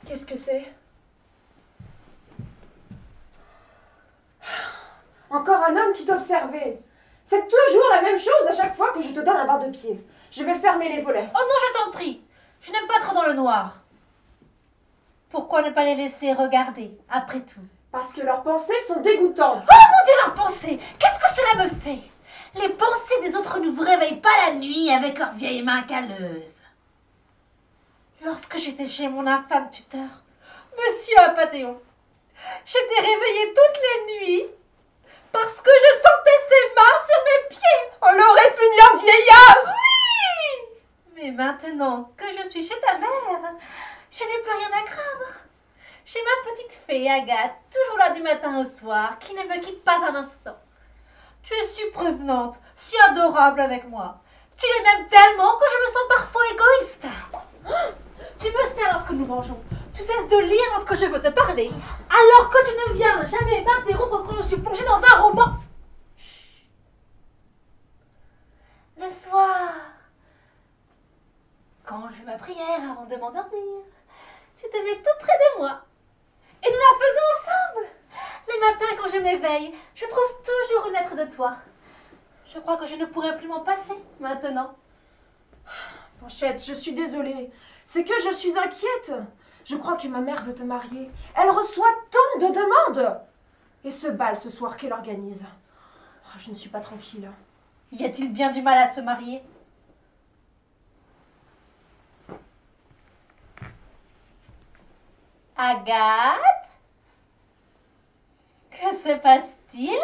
Qu'est-ce que c'est? Encore un homme qui t'observait. C'est toujours la même chose à chaque fois que je te donne un bain de pied. Je vais fermer les volets. Oh non, je t'en prie. Je n'aime pas trop dans le noir. Pourquoi ne pas les laisser regarder, après tout? Parce que leurs pensées sont dégoûtantes. Oh mon Dieu, leurs pensées! Qu'est-ce que cela me fait? Les pensées des autres ne vous réveillent pas la nuit avec leurs vieilles mains calleuses. Lorsque j'étais chez mon infâme tuteur, Monsieur Apathéon, j'étais réveillée toutes les nuits parce que je sentais ses mains sur mes pieds. On l'aurait pu dire vieillard. Oui! Mais maintenant que je suis chez ta mère, je n'ai plus rien à craindre. J'ai ma petite fée Agathe, toujours là du matin au soir, qui ne me quitte pas un instant. Tu es si prévenante, si adorable avec moi. Tu l'es même tellement que je me sens parfois égoïste. Tu me sers lorsque nous mangeons. Tu cesses de lire lorsque je veux te parler. Alors que tu ne viens jamais m'interrompre quand je suis plongée dans un roman. Chut. Le soir, quand je fais ma prière avant de m'endormir, tu te mets tout près de moi. Et nous la faisons ensemble. Les matins quand je m'éveille, je trouve toujours une lettre de toi. Je crois que je ne pourrai plus m'en passer maintenant. Fanchette, je suis désolée. C'est que je suis inquiète. Je crois que ma mère veut te marier. Elle reçoit tant de demandes. Et ce bal ce soir qu'elle organise. Oh, je ne suis pas tranquille. Y a-t-il bien du mal à se marier? Agathe? Que se passe-t-il?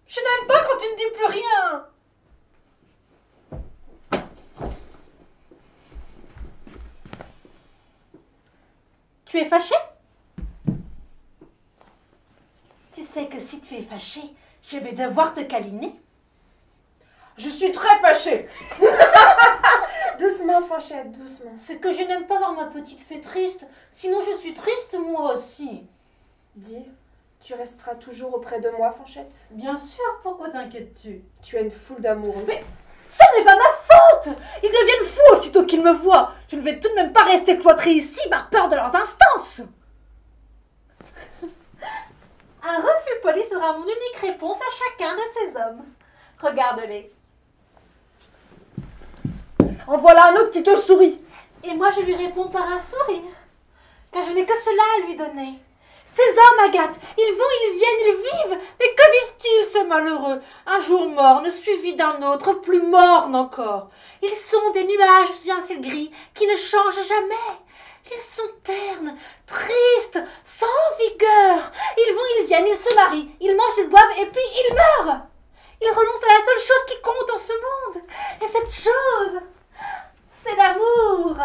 Je n'aime pas quand tu ne dis plus rien. Tu es fâchée? Tu sais que si tu es fâchée, je vais devoir te câliner. Je suis très fâchée. Doucement, Fanchette, doucement. C'est que je n'aime pas voir ma petite fée triste, sinon je suis triste moi aussi. Dis, tu resteras toujours auprès de moi, Fanchette? Bien sûr, pourquoi t'inquiètes-tu? Tu as une foule d'amoureux. Mais ce n'est pas ma faute! Ils deviennent fous aussitôt qu'ils me voient. Je ne vais tout de même pas rester cloîtrée ici par peur de leurs instances. Un refus poli sera mon unique réponse à chacun de ces hommes. Regarde-les. En voilà un autre qui te sourit. Et moi, je lui réponds par un sourire, car je n'ai que cela à lui donner. Ces hommes, Agathe, ils vont, ils viennent, ils vivent. Mais que vivent-ils, ces malheureux? Un jour morne, suivi d'un autre, plus morne encore. Ils sont des nuages sous un ciel gris qui ne changent jamais. Ils sont ternes, tristes, sans vigueur. Ils vont, ils viennent, ils se marient, ils mangent, ils boivent, et puis ils meurent. Ils renoncent à la seule chose qui compte en ce monde. Et cette chose, c'est l'amour.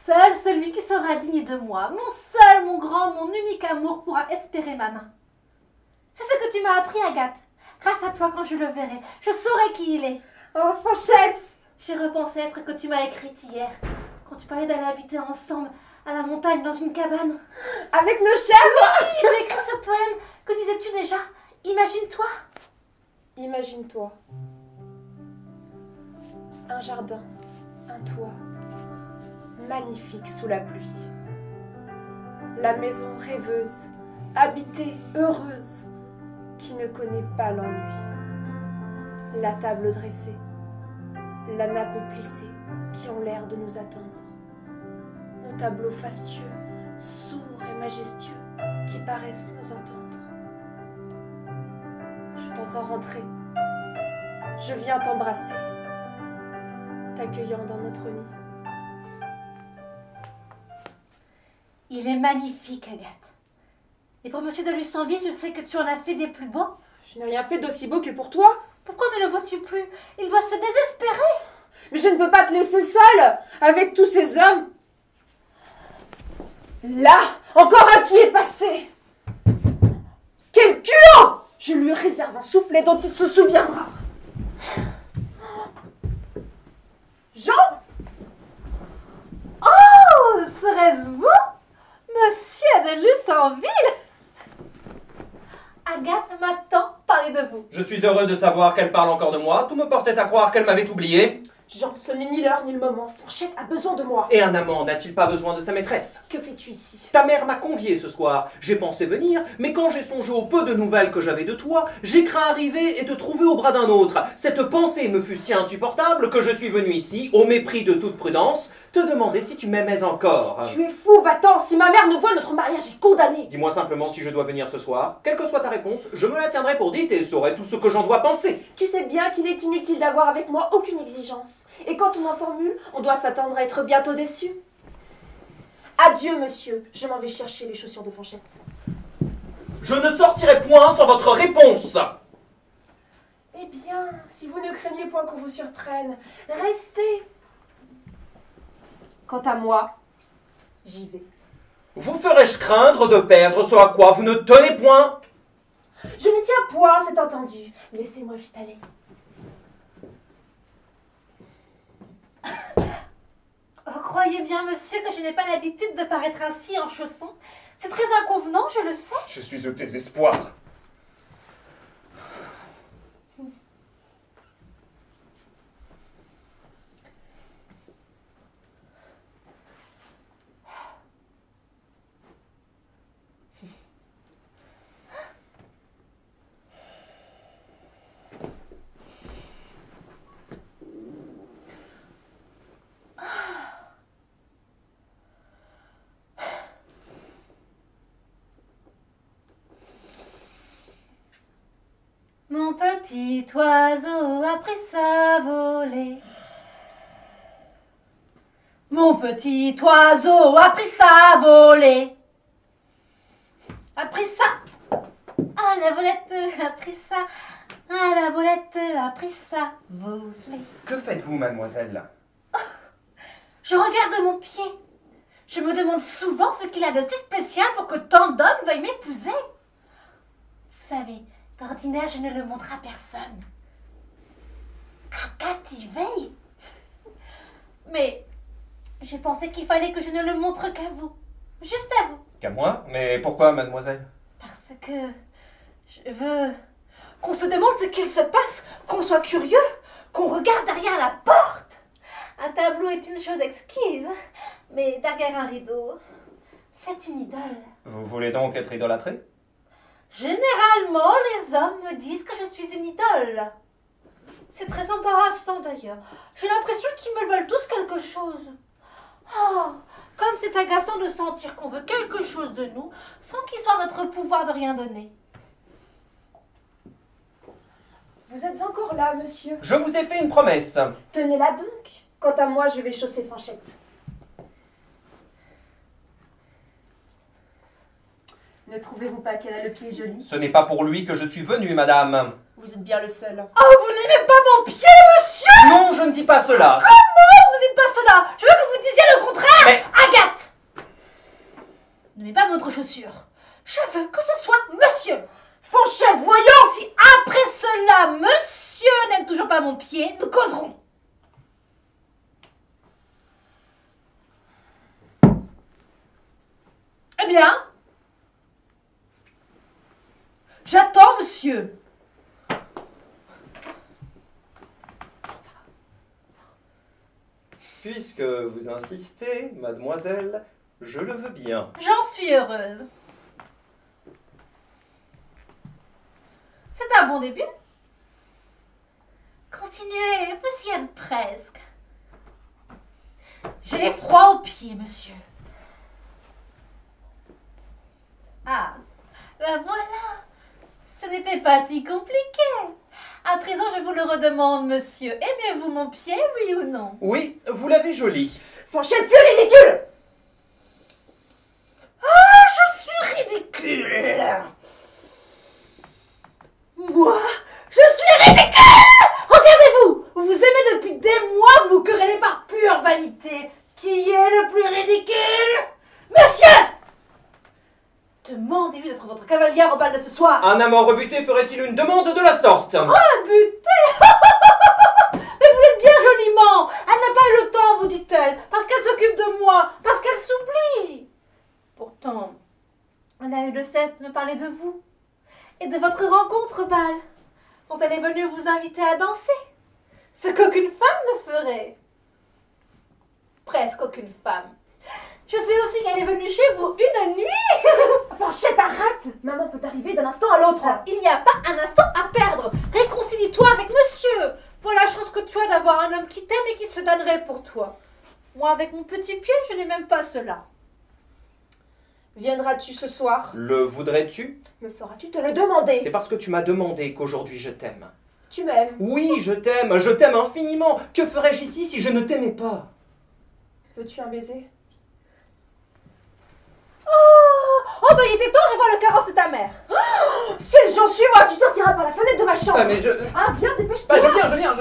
Seul celui qui sera digne de moi, mon seul, mon grand, mon unique amour pourra espérer ma main. C'est ce que tu m'as appris, Agathe. Grâce à toi, quand je le verrai, je saurai qui il est. Oh, Fanchette! J'ai repensé à être que tu m'as écrite hier, quand tu parlais d'aller habiter ensemble à la montagne dans une cabane. Avec nos chèvres! Oui, j'ai écrit ce poème. Que disais-tu déjà? Imagine-toi. Imagine-toi. Un jardin, un toit, magnifique sous la pluie. La maison rêveuse, habitée, heureuse, qui ne connaît pas l'ennui. La table dressée, la nappe plissée, qui ont l'air de nous attendre. Nos tableaux fastueux, sourds et majestueux, qui paraissent nous entendre. Je t'entends rentrer, je viens t'embrasser, t'accueillant dans notre nid. Il est magnifique, Agathe. Et pour monsieur de Lucenville, je sais que tu en as fait des plus beaux. Je n'ai rien fait d'aussi beau que pour toi. Pourquoi ne le vois-tu plus? Il doit se désespérer. Mais je ne peux pas te laisser seule avec tous ces hommes. Là, encore un qui est passé. Quel culot! Je lui réserve un soufflet dont il se souviendra. Jean! Oh, serait-ce vous, monsieur de Lucenville? Agathe m'a tant parlé de vous. Je suis heureux de savoir qu'elle parle encore de moi. Tout me portait à croire qu'elle m'avait oublié. Jean, ce n'est ni l'heure ni le moment. Fanchette a besoin de moi. Et un amant n'a-t-il pas besoin de sa maîtresse? Que fais-tu ici? Ta mère m'a convié ce soir. J'ai pensé venir, mais quand j'ai songé au peu de nouvelles que j'avais de toi, j'ai craint arriver et te trouver au bras d'un autre. Cette pensée me fut si insupportable que je suis venu ici, au mépris de toute prudence, te demander si tu m'aimais encore. Tu es fou, va-t'en. Si ma mère ne voit, notre mariage est condamné. Dis-moi simplement si je dois venir ce soir. Quelle que soit ta réponse, je me la tiendrai pour dite et saurai tout ce que j'en dois penser. Tu sais bien qu'il est inutile d'avoir avec moi aucune exigence. Et quand on en formule, on doit s'attendre à être bientôt déçu. Adieu, monsieur. Je m'en vais chercher les chaussures de Fanchette. Je ne sortirai point sans votre réponse. Eh bien, si vous ne craignez point qu'on vous surprenne, restez. Quant à moi, j'y vais. Vous ferai-je craindre de perdre ce à quoi vous ne tenez point? Je ne tiens point, c'est entendu. Laissez-moi vite aller. Oh, croyez bien, monsieur, que je n'ai pas l'habitude de paraître ainsi en chaussons. C'est très inconvenant, je le sais. Je suis au désespoir. Mon petit oiseau a pris sa volée. Mon petit oiseau a pris sa volée. A pris ça. Ah, la volette a pris ça. Ah, la volette a pris sa volée. Que faites-vous, mademoiselle? Je regarde mon pied. Je me demande souvent ce qu'il a de si spécial pour que tant d'hommes veuillent m'épouser. Vous savez, d'ordinaire, je ne le montre à personne. Agathe y veille. Mais j'ai pensé qu'il fallait que je ne le montre qu'à vous. Juste à vous. Qu'à moi? Mais pourquoi, mademoiselle? Parce que je veux qu'on se demande ce qu'il se passe, qu'on soit curieux, qu'on regarde derrière la porte. Un tableau est une chose exquise, mais derrière un rideau, c'est une idole. Vous voulez donc être idolâtré? Généralement, les hommes me disent que je suis une idole. C'est très embarrassant d'ailleurs. J'ai l'impression qu'ils me veulent tous quelque chose. Oh, comme c'est agaçant de sentir qu'on veut quelque chose de nous sans qu'il soit notre pouvoir de rien donner. Vous êtes encore là, monsieur. Je vous ai fait une promesse. Tenez-la donc. Quant à moi, je vais chausser Fanchette. Ne trouvez-vous pas qu'elle a le pied joli? Ce n'est pas pour lui que je suis venu, madame. Vous êtes bien le seul. Oh, vous n'aimez pas mon pied, monsieur? Non, je ne dis pas cela. Comment vous ne dites pas cela? Je veux que vous disiez le contraire. Mais- Agathe, n'aimez pas votre chaussure. Je veux que ce soit monsieur. Fanchette, voyons! Si après cela, monsieur n'aime toujours pas mon pied, nous causerons. Eh bien, j'attends, monsieur. Puisque vous insistez, mademoiselle, je le veux bien. J'en suis heureuse. C'est un bon début. Continuez, vous y êtes presque. J'ai froid aux pieds, monsieur. Ah, ben voilà. Ce n'était pas si compliqué. À présent, je vous le redemande, monsieur. Aimez-vous mon pied, oui ou non? Oui, vous l'avez joli. Fanchette, c'est ridicule! Ah, je suis ridicule. Moi, je suis ridicule! Regardez-vous! Vous vous aimez depuis des mois, vous vous querellez par pure vanité. Qui est le plus ridicule? Monsieur! Demandez-lui d'être votre cavalière au bal de ce soir. Un amant rebuté ferait-il une demande de la sorte? Rebuté! Mais vous l'êtes bien joliment. Elle n'a pas eu le temps, vous dit-elle, parce qu'elle s'occupe de moi, parce qu'elle s'oublie. Pourtant, elle a eu le cesse de me parler de vous et de votre rencontre, Bal, dont elle est venue vous inviter à danser. Ce qu'aucune femme ne ferait. Presque aucune femme. Je sais aussi qu'elle est venue chez vous une nuit. Fanchette, arrête! Maman peut arriver d'un instant à l'autre. Il n'y a pas un instant à perdre. Réconcilie-toi avec monsieur. Voilà la chance que tu as d'avoir un homme qui t'aime et qui se donnerait pour toi. Moi, avec mon petit pied, je n'ai même pas cela. Viendras-tu ce soir? Le voudrais-tu? Me feras-tu te le demander? C'est parce que tu m'as demandé qu'aujourd'hui je t'aime. Tu m'aimes? Oui, je t'aime infiniment. Que ferais-je ici si je ne t'aimais pas? Veux-tu un baiser? Oh, ben il était temps, je vois le carrosse de ta mère. Si j'en suis moi, tu sortiras par la fenêtre de ma chambre. Ah, mais je... Ah, viens, dépêche-toi. Bah, je viens.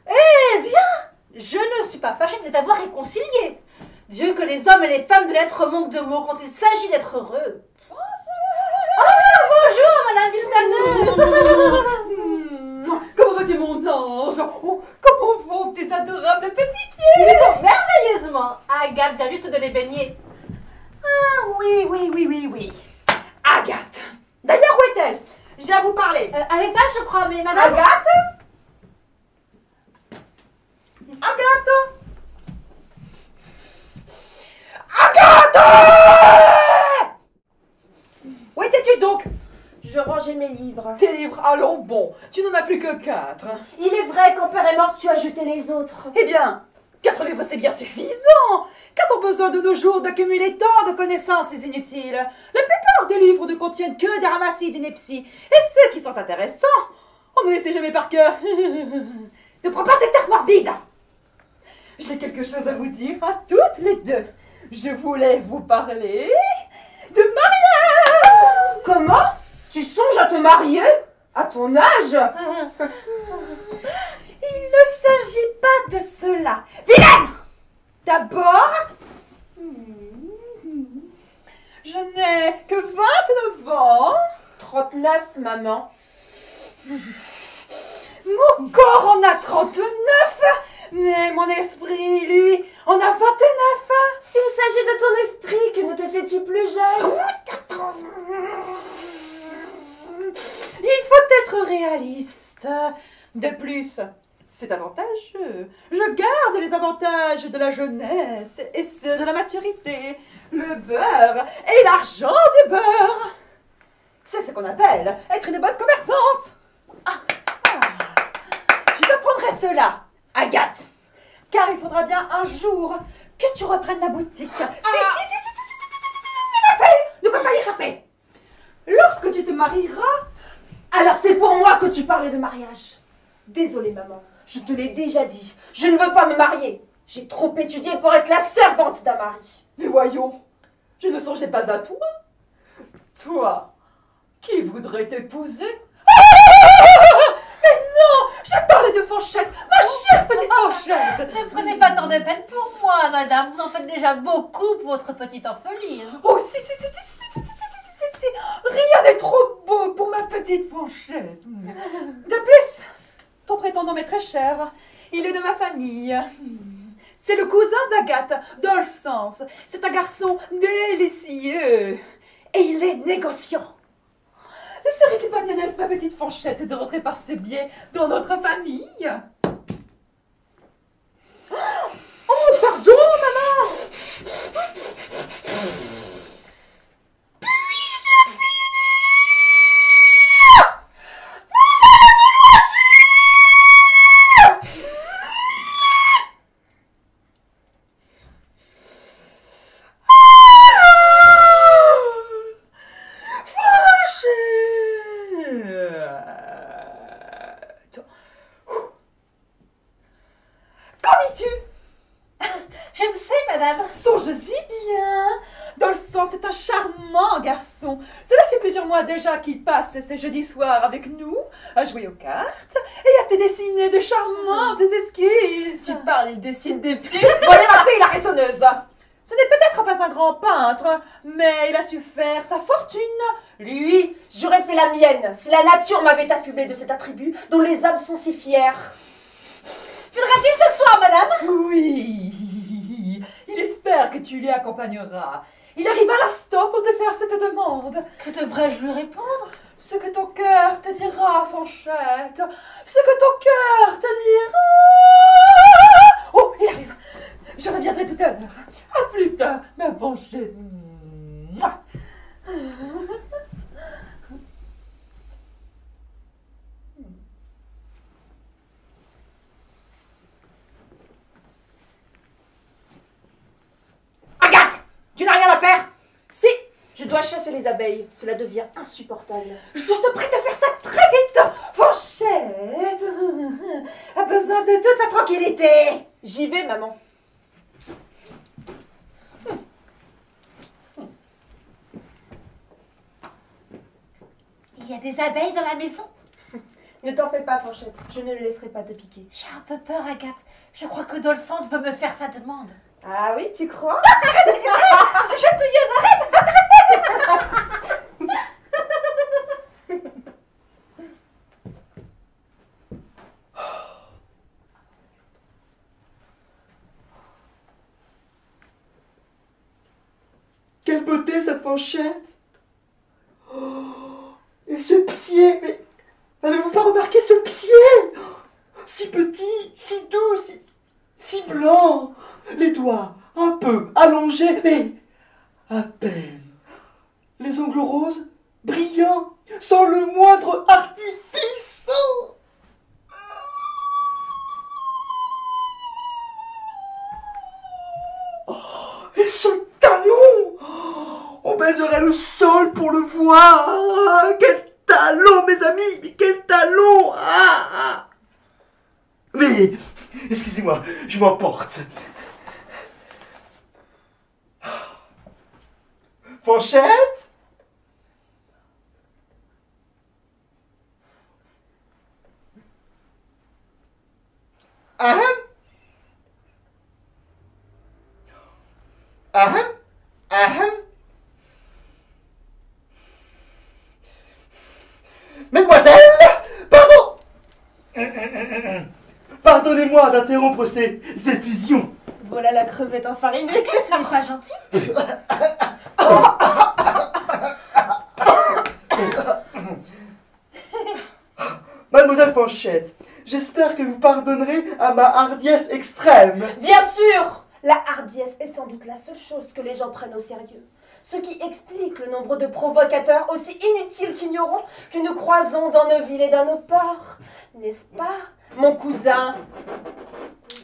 Eh bien, je ne suis pas fâchée de les avoir réconciliés. Dieu que les hommes et les femmes de l'être manquent de mots quand il s'agit d'être heureux. Bonjour, Madame Villetaneuse. Comment vas-tu, mon ange? Oh, comment vont tes adorables petits pieds? Ils vont merveilleusement. Agathe vient juste de les baigner. Ah oui. Agathe. D'ailleurs, où est-elle? J'ai à vous parler. À l'étage, je crois, mais madame... Agathe? Agathe? Où étais-tu donc? Je rangeais mes livres. Tes livres, allons bon, tu n'en as plus que 4. Il est vrai qu'en père est mort, tu as jeté les autres. Eh bien, 4 livres c'est bien suffisant. Qu'a-t-on besoin de nos jours d'accumuler tant de connaissances inutiles? La plupart des livres ne contiennent que des ramassis d'inepties. Et ceux qui sont intéressants, on ne les sait jamais par cœur. Ne prends pas cet air morbide. J'ai quelque chose à vous dire à toutes les deux. Je voulais vous parler de mariage. Comment? Tu songes à te marier? À ton âge? Il ne s'agit pas de cela. Vilaine! D'abord, je n'ai que 29 ans. 39, maman. Mon corps en a 39, mais mon esprit, lui, en a 29. S'il s'agit de ton esprit, que ne te fais-tu plus jeune? Il faut être réaliste. De plus, c'est avantageux. Je garde les avantages de la jeunesse et ceux de la maturité. Le beurre et l'argent du beurre. C'est ce qu'on appelle être une bonne commerçante. Je t'apprendrai cela, Agathe. Car il faudra bien un jour que tu reprennes la boutique. Si, ma fille, ne peux pas y échapper. Lorsque tu te marieras, Alors c'est pour moi que tu parlais de mariage. Désolée, maman. Je te l'ai déjà dit. Je ne veux pas me marier. J'ai trop étudié pour être la servante d'un mari. mais voyons, je ne songeais pas à toi. Toi, qui voudrait t'épouser? Mais non, je parlais de Fanchette, ma chère petite Fanchette. Ne prenez pas tant de peine pour moi, madame. Vous en faites déjà beaucoup pour votre petite orpheline. Oh, si. Rien n'est trop beau pour ma petite Fanchette. De plus, ton prétendant m'est très cher. Il est de ma famille. C'est le cousin d'Agathe, dans le sens. C'est un garçon délicieux. Et il est négociant. Ne serait-il pas bien aise, ma petite Fanchette, de rentrer par ses biais dans notre famille? Oh, pardon, maman! Qu'en dis-tu? Je ne sais, madame. Songe-y bien. Dans le sens, c'est un charmant garçon. Cela fait plusieurs mois déjà qu'il passe ses jeudis soirs avec nous, à jouer aux cartes et à te dessiner de charmantes esquisses. Tu parles, il dessine des pieds. Voyez ma fille, la raisonneuse. Ce n'est peut-être pas un grand peintre, mais il a su faire sa fortune. Lui, j'aurais fait la mienne si la nature m'avait affublé de cet attribut dont les âmes sont si fières. Viendra-t-il ce soir, madame? Oui, il espère que tu l'y accompagneras. Il arrive à l'instant pour te faire cette demande. Que devrais-je lui répondre? Ce que ton cœur te dira, Fanchette. Ce que ton cœur te dira. Oh, il arrive. Je reviendrai tout à l'heure. À plus tard, ma Fanchette. Mouah. Agathe! Tu n'as rien à faire? Si! Je dois chasser les abeilles. Cela devient insupportable. Je te prie de faire ça très vite. Fanchette a besoin de toute sa tranquillité. J'y vais, maman. Il y a des abeilles dans la maison? Ne t'en fais pas, Fanchette. Je ne le laisserai pas te piquer. J'ai un peu peur, Agathe. Je crois que Dolcens veut me faire sa demande. Ah oui, tu crois? Je suis chatouilleuse, arrête! Quelle beauté cette Fanchette! Oh, et ce pied, mais n'avez-vous pas remarqué ce pied? Si petit, si doux, si blanc, les doigts un peu allongés, mais à peine. Les ongles roses, brillants, sans le moindre artifice. Oh, et ce talon! On baiserait le sol pour le voir. Ah, quel talon, mes amis! Mais quel talon! Mais, excusez-moi, je m'emporte. Fanchette? Ahem? Ahem? Ahem? Mademoiselle, pardon. Pardonnez-moi d'interrompre ces effusions. Voilà la crevette enfarinée. Ce n'est pas gentil. Mademoiselle Fanchette, j'espère que vous pardonnerez à ma hardiesse extrême. Bien sûr! La hardiesse est sans doute la seule chose que les gens prennent au sérieux. Ce qui explique le nombre de provocateurs aussi inutiles qu'ignorants que nous croisons dans nos villes et dans nos ports. N'est-ce pas, mon cousin?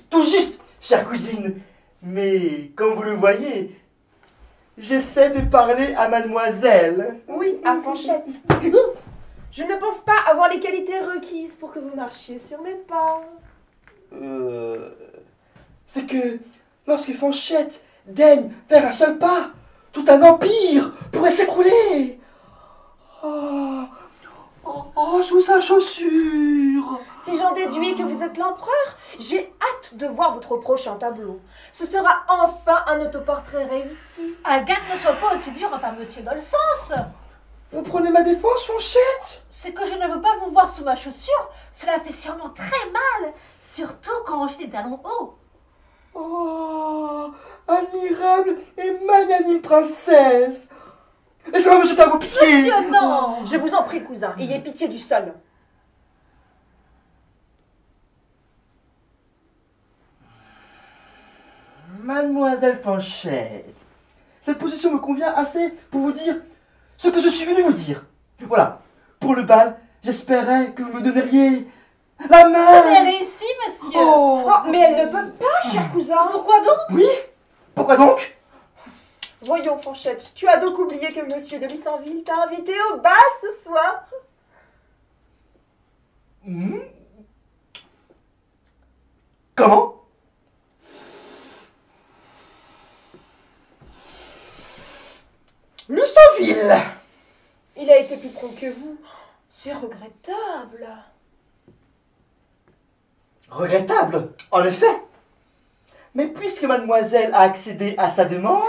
Tout juste, chère cousine. Mais, comme vous le voyez, j'essaie de parler à mademoiselle. Oui, à Fanchette. Je ne pense pas avoir les qualités requises pour que vous marchiez sur mes pas. C'est que lorsque Fanchette daigne faire un seul pas, tout un empire pourrait s'écrouler. Sous sa chaussure. Si j'en déduis que vous êtes l'empereur, j'ai hâte de voir votre prochain tableau. Ce sera enfin un autoportrait réussi. Agathe, ne sois pas aussi dure envers Monsieur Dolcens. Vous prenez ma défense, Fanchette? C'est que je ne veux pas vous voir sous ma chaussure. Cela fait sûrement très mal. Surtout quand j'ai des talons hauts. Oh, admirable et magnanime princesse. Laissez-moi me jeter à vos pieds. Monsieur, non. Je vous en prie, cousin, ayez pitié du sol. Mademoiselle Fanchette, cette position me convient assez pour vous dire ce que je suis venu vous dire. Voilà, pour le bal, j'espérais que vous me donneriez la main. Mais elle est ici, monsieur. Oh. Oh, mais elle ne peut pas, cher cousin. Pourquoi donc? Oui? Pourquoi donc? Voyons, Fanchette, tu as donc oublié que monsieur de Lucenville t'a invité au bal ce soir. Comment? Lucenville. Il a été plus prompt que vous. C'est regrettable. Regrettable, en effet. Mais puisque mademoiselle a accédé à sa demande,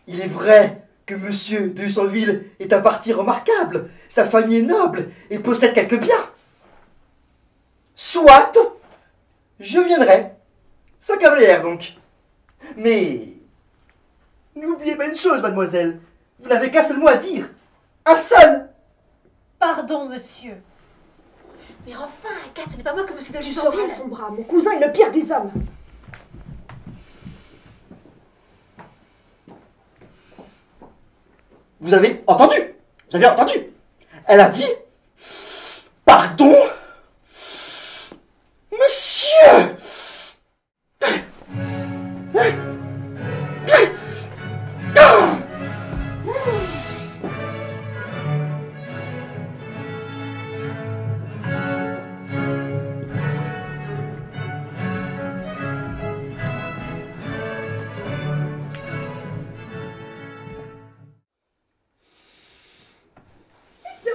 il est vrai que monsieur de Lucenville est un parti remarquable, sa famille est noble et possède quelques biens. Soit, je viendrai. Sans cavalière, donc. Mais, n'oubliez pas une chose, mademoiselle. Vous n'avez qu'un seul mot à dire. Un seul. Pardon, monsieur. Mais enfin, Agathe, ce n'est pas moi que monsieur de Tu sauras Lucenville. son bras, mon cousin est le pire des hommes. Vous avez entendu? Vous avez entendu? Elle a dit... Pardon? Monsieur!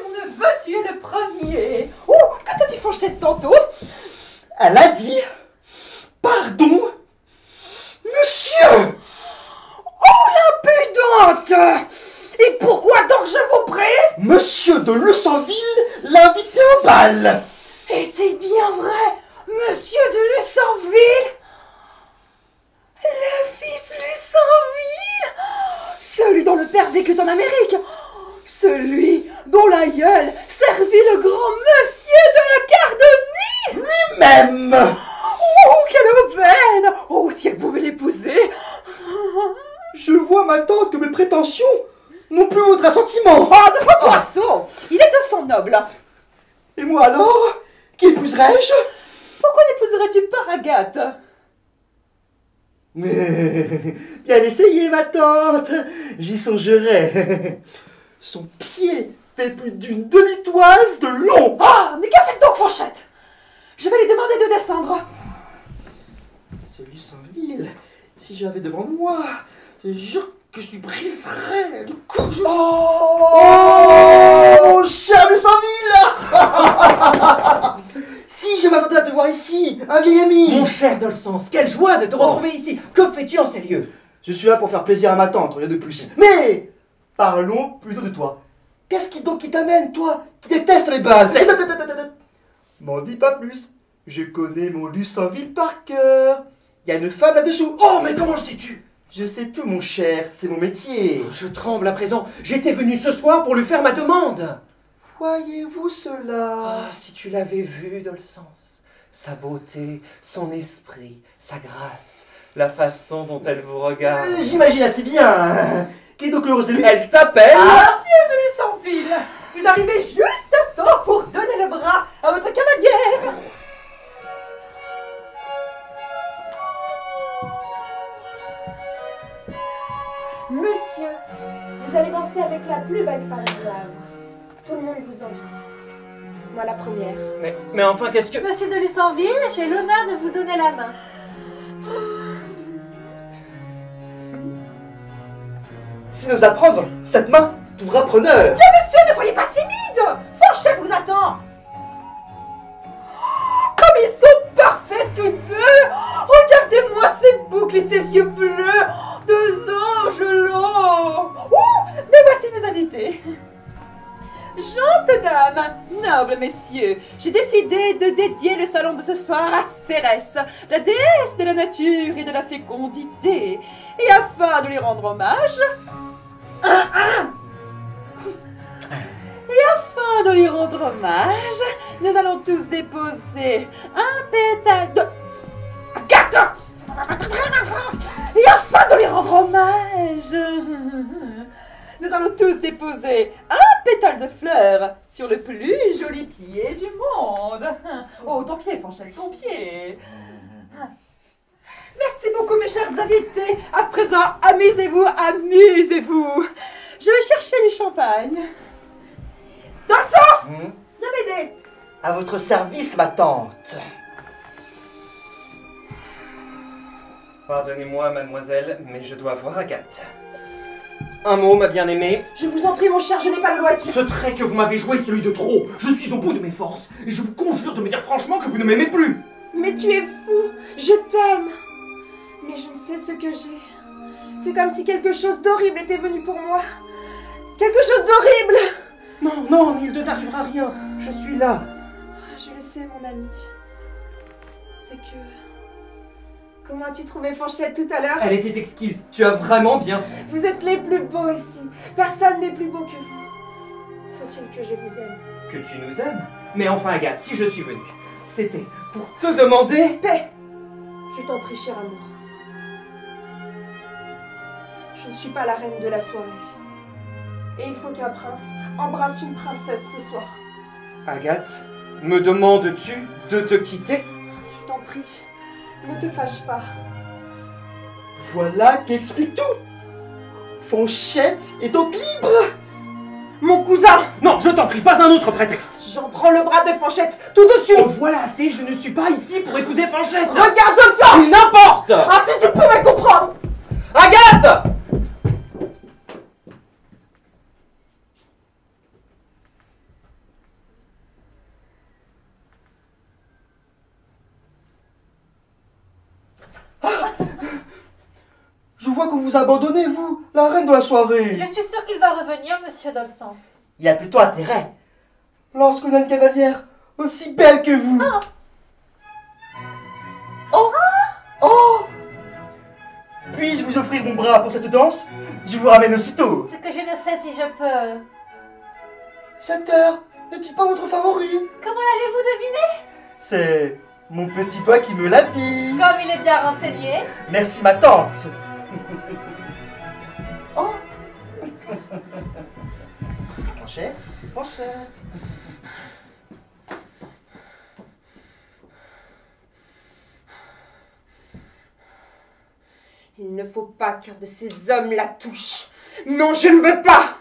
Mon neveu, tu es le premier. Oh, que t'as dit Fanchette tantôt? Elle a dit... Pardon? Monsieur! Oh, l'impudente! Et pourquoi donc je vous prie? Monsieur de Lucenville l'a invité au bal! Est-il bien vrai, monsieur de Lucenville? Le fils Lucenville? Celui dont le père vécut en Amérique? Celui dont l'aïeul servit le grand monsieur de la Cardonnie? Lui-même! Oh, quelle aubaine! Oh, si elle pouvait l'épouser! Je vois ma tante que mes prétentions n'ont plus votre assentiment! Oh, de son poisson! Il est de son noble! Et moi alors? Qui épouserais-je? Pourquoi n'épouserais-tu pas Agathe? Mais bien essayé, ma tante! J'y songerai! Son pied fait plus d'une demi-toise de long! Ah, mais que faites donc, Fanchette? Je vais lui demander de descendre. Ce Lucenville, si j'avais devant moi, je jure que je lui briserais le cou. Oh, cher Lucenville! Si je m'attendais à te voir ici, un vieil ami! Mon cher Dolcens, quelle joie de te retrouver ici. Que fais-tu en ces lieux? Je suis là pour faire plaisir à ma tante, rien de plus. Mais parlons plutôt de toi. Qu'est-ce qui t'amène, toi, qui déteste les bases? M'en dis pas plus. Je connais mon Lucenville par cœur. Il y a une femme là-dessous. Oh, mais comment le sais-tu? Je sais tout, mon cher, c'est mon métier. Je tremble à présent. J'étais venu ce soir pour lui faire ma demande. Voyez-vous cela? Ah, si tu l'avais vu, Dolcens. Sa beauté, son esprit, sa grâce, la façon dont elle vous regarde. J'imagine assez bien. Qui est donc l'heureuse de lui? Elle s'appelle... Monsieur de Lucenville, vous arrivez juste à temps pour donner le bras à votre cavalière. Monsieur, vous allez danser avec la plus belle femme du Havre. Tout le monde vous envie. Moi la première. Mais enfin, qu'est-ce que... Monsieur de Lucenville, j'ai l'honneur de vous donner la main. Si nous apprendre cette main t'ouvra preneur. Monsieur, ne soyez pas timide. Fanchette vous attend. Comme ils sont parfaits tous deux. Regardez-moi ces boucles et ces yeux bleus. Deux anges longs. Mais voici mes invités. Gentes dames, nobles messieurs, j'ai décidé de dédier le salon de ce soir à Cérès, la déesse de la nature et de la fécondité. Et afin de lui rendre hommage... nous allons tous déposer un pétale de... Agathe! Et afin de lui rendre hommage... nous allons tous déposer un pétale de fleurs sur le plus joli pied du monde. Oh, ton pied, Fanchette, ton pied. Merci beaucoup, mes chers invités. À présent, amusez-vous, amusez-vous. Je vais chercher du champagne. Dans le sens! Viens m'aider. À votre service, ma tante. Pardonnez-moi, mademoiselle, mais je dois voir Agathe. Un mot, ma bien-aimée. Je vous en prie, mon cher, je n'ai pas le loisir. Ce trait que vous m'avez joué est celui de trop. Je suis au bout de mes forces, et je vous conjure de me dire franchement que vous ne m'aimez plus. Mais tu es fou, je t'aime. Mais je ne sais ce que j'ai. C'est comme si quelque chose d'horrible était venu pour moi. Quelque chose d'horrible. Non, non, il ne t'arrivera rien. Je suis là. Je le sais, mon ami. C'est que... Comment as-tu trouvé Fanchette tout à l'heure? Elle était exquise. Tu as vraiment bien fait. Vous êtes les plus beaux ici. Personne n'est plus beau que vous. Faut-il que je vous aime? Que tu nous aimes? Mais enfin, Agathe, si je suis venue, c'était pour te demander... Paix! Je t'en prie, cher amour. Je ne suis pas la reine de la soirée. Et il faut qu'un prince embrasse une princesse ce soir. Agathe, me demandes-tu de te quitter? Je t'en prie, ne te fâche pas. Voilà qui explique tout. Fanchette est donc libre. Mon cousin! Non, je t'en prie, pas un autre prétexte. J'en prends le bras de Fanchette tout de suite! Oh, voilà assez, je ne suis pas ici pour épouser Fanchette. Regarde ça! N'importe! Ah, si tu pouvais comprendre! Agathe! Je vois que vous abandonnez, vous, la reine de la soirée. Je suis sûre qu'il va revenir, monsieur Dolsens. Il y a plutôt intérêt. Lorsqu'on a une cavalière aussi belle que vous. Oh! Oh! Puis-je vous offrir mon bras pour cette danse? Je vous ramène aussitôt. C'est que je ne sais si je peux. 7 heures, n'est-il pas votre favori? Comment l'avez-vous deviné? C'est mon petit doigt qui me l'a dit. Comme il est bien renseigné. Merci ma tante. Oh! Fanchette, Fanchette. Il ne faut pas qu'un de ces hommes la touche. Non, je ne veux pas!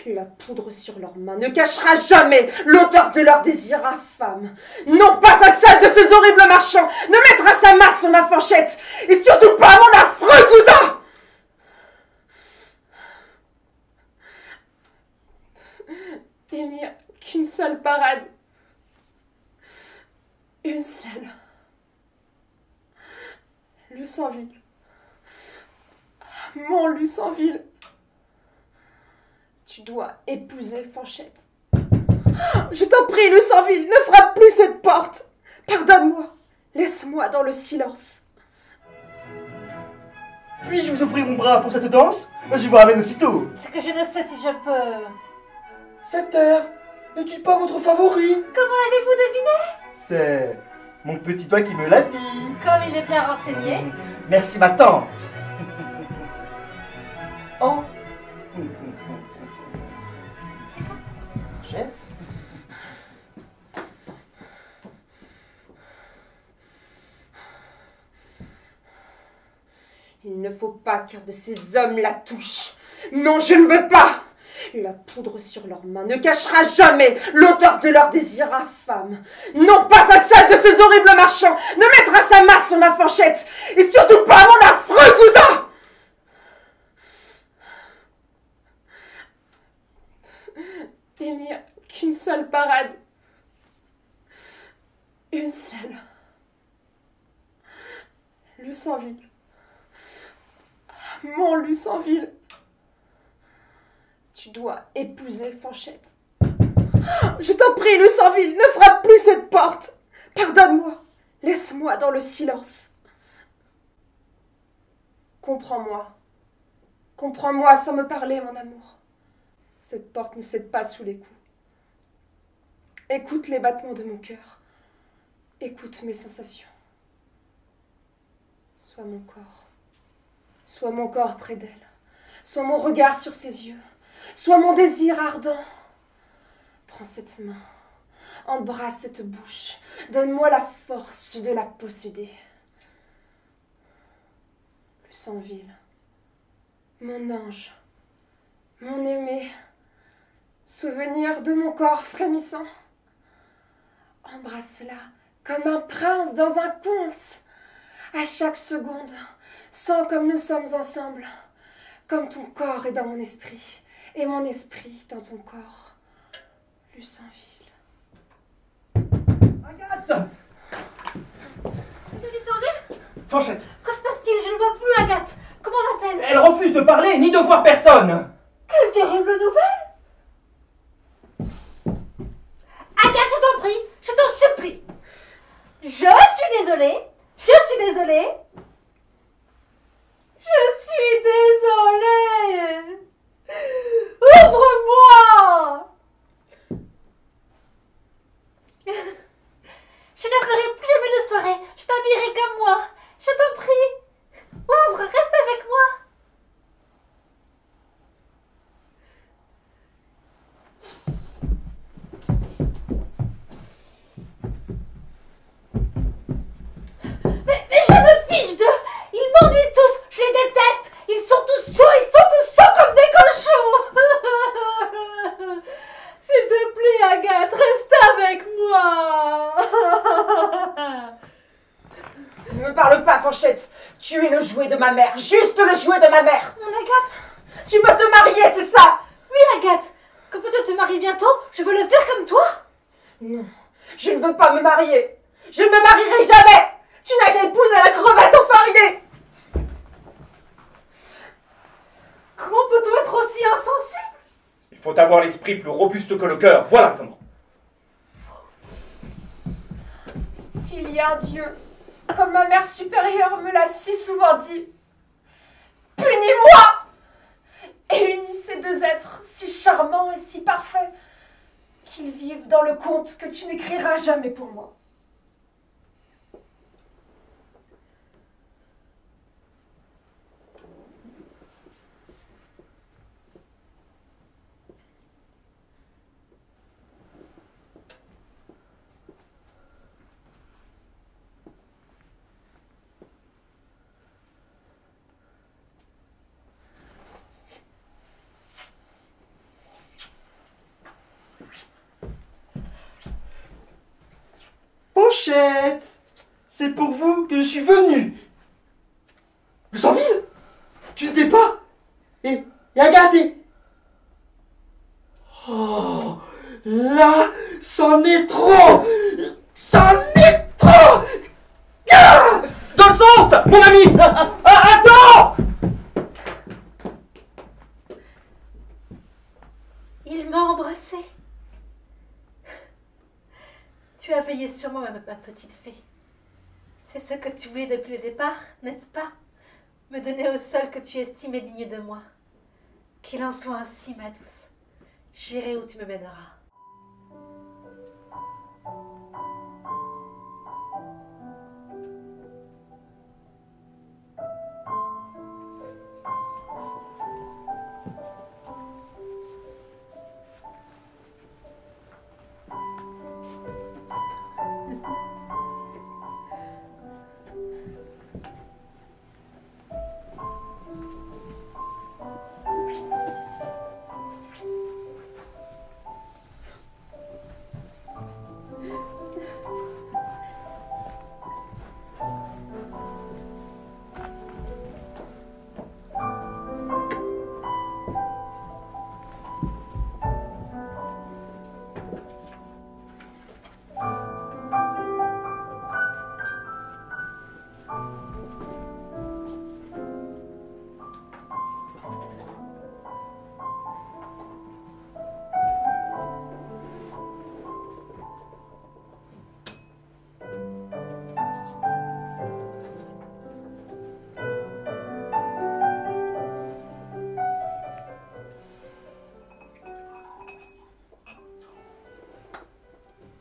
La poudre sur leurs mains ne cachera jamais l'odeur de leur désir infâme. Non pas à celle de ces horribles marchands ne mettra sa main sur ma Fanchette, et surtout pas mon affreux cousin! Il n'y a qu'une seule parade. Une seule. Lucenville. Mon Lucenville. Tu dois épouser Fanchette. Je t'en prie, Lucenville, ne frappe plus cette porte. Pardonne-moi. Laisse-moi dans le silence. Puis-je vous offrir mon bras pour cette danse? Je vous ramène aussitôt. C'est que je ne sais si je peux. 7 heures, n'est-il pas votre favori? Comment l'avez-vous deviné? C'est mon petit doigt qui me l'a dit. Comme il est bien renseigné. Merci ma tante. Oh. Jette. Il ne faut pas qu'un de ces hommes la touche. Non, je ne veux pas. La poudre sur leurs mains ne cachera jamais l'odeur de leur désir infâme. Non pas à celle de ces horribles marchands ne mettra sa main sur ma Fanchette, et surtout pas mon affreux cousin. Il n'y a qu'une seule parade. Une seule. Lucenville. Mon Lucenville. Tu dois épouser Fanchette. Je t'en prie, Lucenville, ne frappe plus cette porte. Pardonne-moi. Laisse-moi dans le silence. Comprends-moi. Comprends-moi sans me parler, mon amour. Cette porte ne cède pas sous les coups. Écoute les battements de mon cœur. Écoute mes sensations. Sois mon corps. Sois mon corps près d'elle. Sois mon regard sur ses yeux. Sois mon désir ardent. Prends cette main. Embrasse cette bouche. Donne-moi la force de la posséder. Lucenville. Mon ange. Mon aimé. Souvenir de mon corps frémissant. Embrasse-la comme un prince dans un conte. À chaque seconde, sens comme nous sommes ensemble. Comme ton corps est dans mon esprit, et mon esprit dans ton corps. Lucenville. Agathe! C'est Lucenville? Fanchette! Que se passe-t-il? Je ne vois plus Agathe. Comment va-t-elle? Elle refuse de parler ni de voir personne! Quelle terrible nouvelle! Agathe, je t'en prie, je t'en supplie. Je suis désolée, Je suis désolée. Je suis désolée. Ouvre-moi. Je ne ferai plus jamais de soirée. Je t'habillerai comme moi. Je t'en prie. Ouvre, reste avec moi. Mais je me fiche d'eux. Ils m'ennuient tous. Je les déteste. Ils sont tous sots comme des cochons. S'il te plaît, Agathe, reste avec moi. Ne me parle pas, Fanchette. Tu es le jouet de ma mère, juste le jouet de ma mère. Mon Agathe. Tu peux te marier, c'est ça? Oui, Agathe. Comme toi te marier bientôt, je veux le faire comme toi. Non, je ne veux pas me marier. Je ne me marierai jamais. Tu n'as qu'à épouser la crevette enfarinée. Comment peut-on être aussi insensible? Il faut avoir l'esprit plus robuste que le cœur, voilà comment. S'il y a un Dieu, comme ma mère supérieure me l'a si souvent dit, punis-moi et unis ces deux êtres si charmants et si parfaits qu'ils vivent dans le conte que tu n'écriras jamais pour moi. Fanchette, c'est pour vous que je suis venu. Le Sanville, tu n'étais pas. Et Agathe et... Oh, là, c'en est trop. C'en est trop. Ah, Dans le sens, mon ami. Attends. Il m'a embrassée. Tu as veillé sur moi, ma petite fée. C'est ce que tu voulais depuis le départ, n'est-ce pas? Me donner au seul que tu estimais digne de moi. Qu'il en soit ainsi, ma douce. J'irai où tu me mèneras.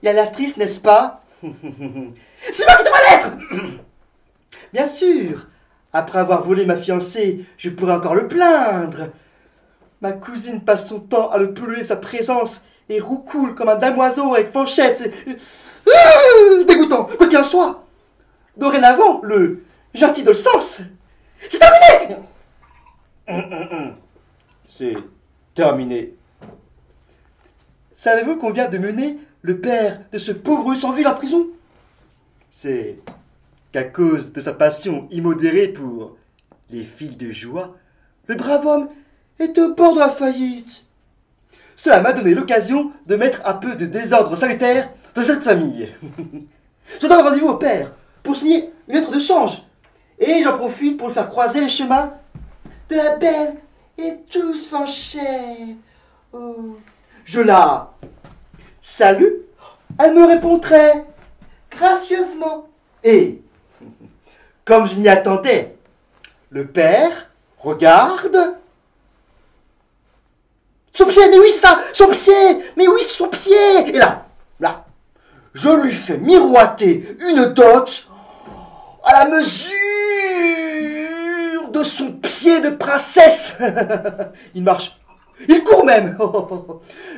Il a l'air triste, n'est-ce pas? C'est moi qui devrais l'être. Bien sûr. Après avoir volé ma fiancée, je pourrais encore le plaindre. Ma cousine passe son temps à le polluer sa présence et roucoule comme un damoiseau avec Fanchette. C'est dégoûtant, quoi qu'il en soit. Dorénavant, le gentil de sens, c'est terminé. C'est terminé. Savez-vous qu'on vient de mener le père de ce pauvre Sanville en prison? C'est qu'à cause de sa passion immodérée pour les filles de joie, le brave homme est au bord de la faillite. Cela m'a donné l'occasion de mettre un peu de désordre salutaire dans cette famille. Je donne rendez-vous au père pour signer une lettre de change. Et j'en profite pour le faire croiser les chemins de la belle et douce Fanchette. Oh. Je la salue. Elle me répond très gracieusement. Et comme je m'y attendais. Le père regarde. Son pied, mais oui, c'est ça, son pied, mais oui, son pied. Et là, je lui fais miroiter une dot à la mesure de son pied de princesse. Il marche, il court même.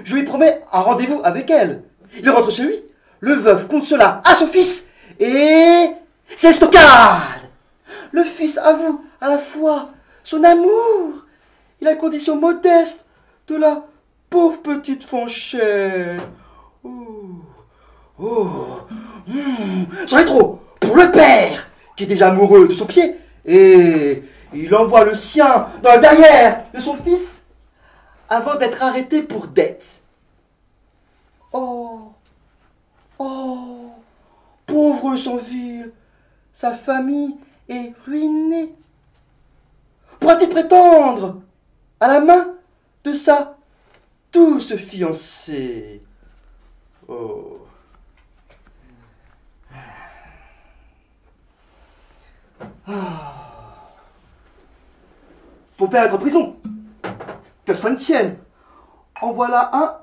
Je lui promets un rendez-vous avec elle. Il rentre chez lui, le veuf compte cela à son fils, et c'est stockade. Le fils avoue à la fois son amour et la condition modeste de la pauvre petite Fanchette. C'en est trop pour le père, qui est déjà amoureux de son pied, et il envoie le sien dans le derrière de son fils avant d'être arrêté pour dette. Oh, pauvre Sanville, sa famille est ruinée. Pourra-t-il prétendre à la main de sa douce fiancée? Oh. Ton père est en prison. Que cela ne tienne. En voilà un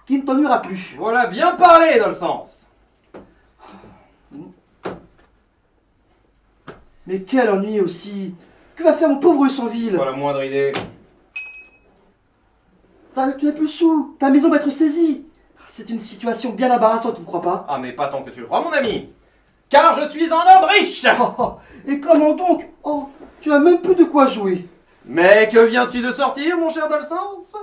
qui ne t'ennuiera plus. Voilà bien parlé, dans le sens. Mais quel ennui aussi. Que va faire mon pauvre Sanville? Pas la moindre idée. Tu n'as plus le sou. Ta maison va être saisie. C'est une situation bien embarrassante, tu ne crois pas? Ah, mais pas tant que tu le crois, mon ami. Car je suis un homme riche. Et comment donc? Oh, tu n'as même plus de quoi jouer. Mais que viens-tu de sortir, mon cher Dolsens?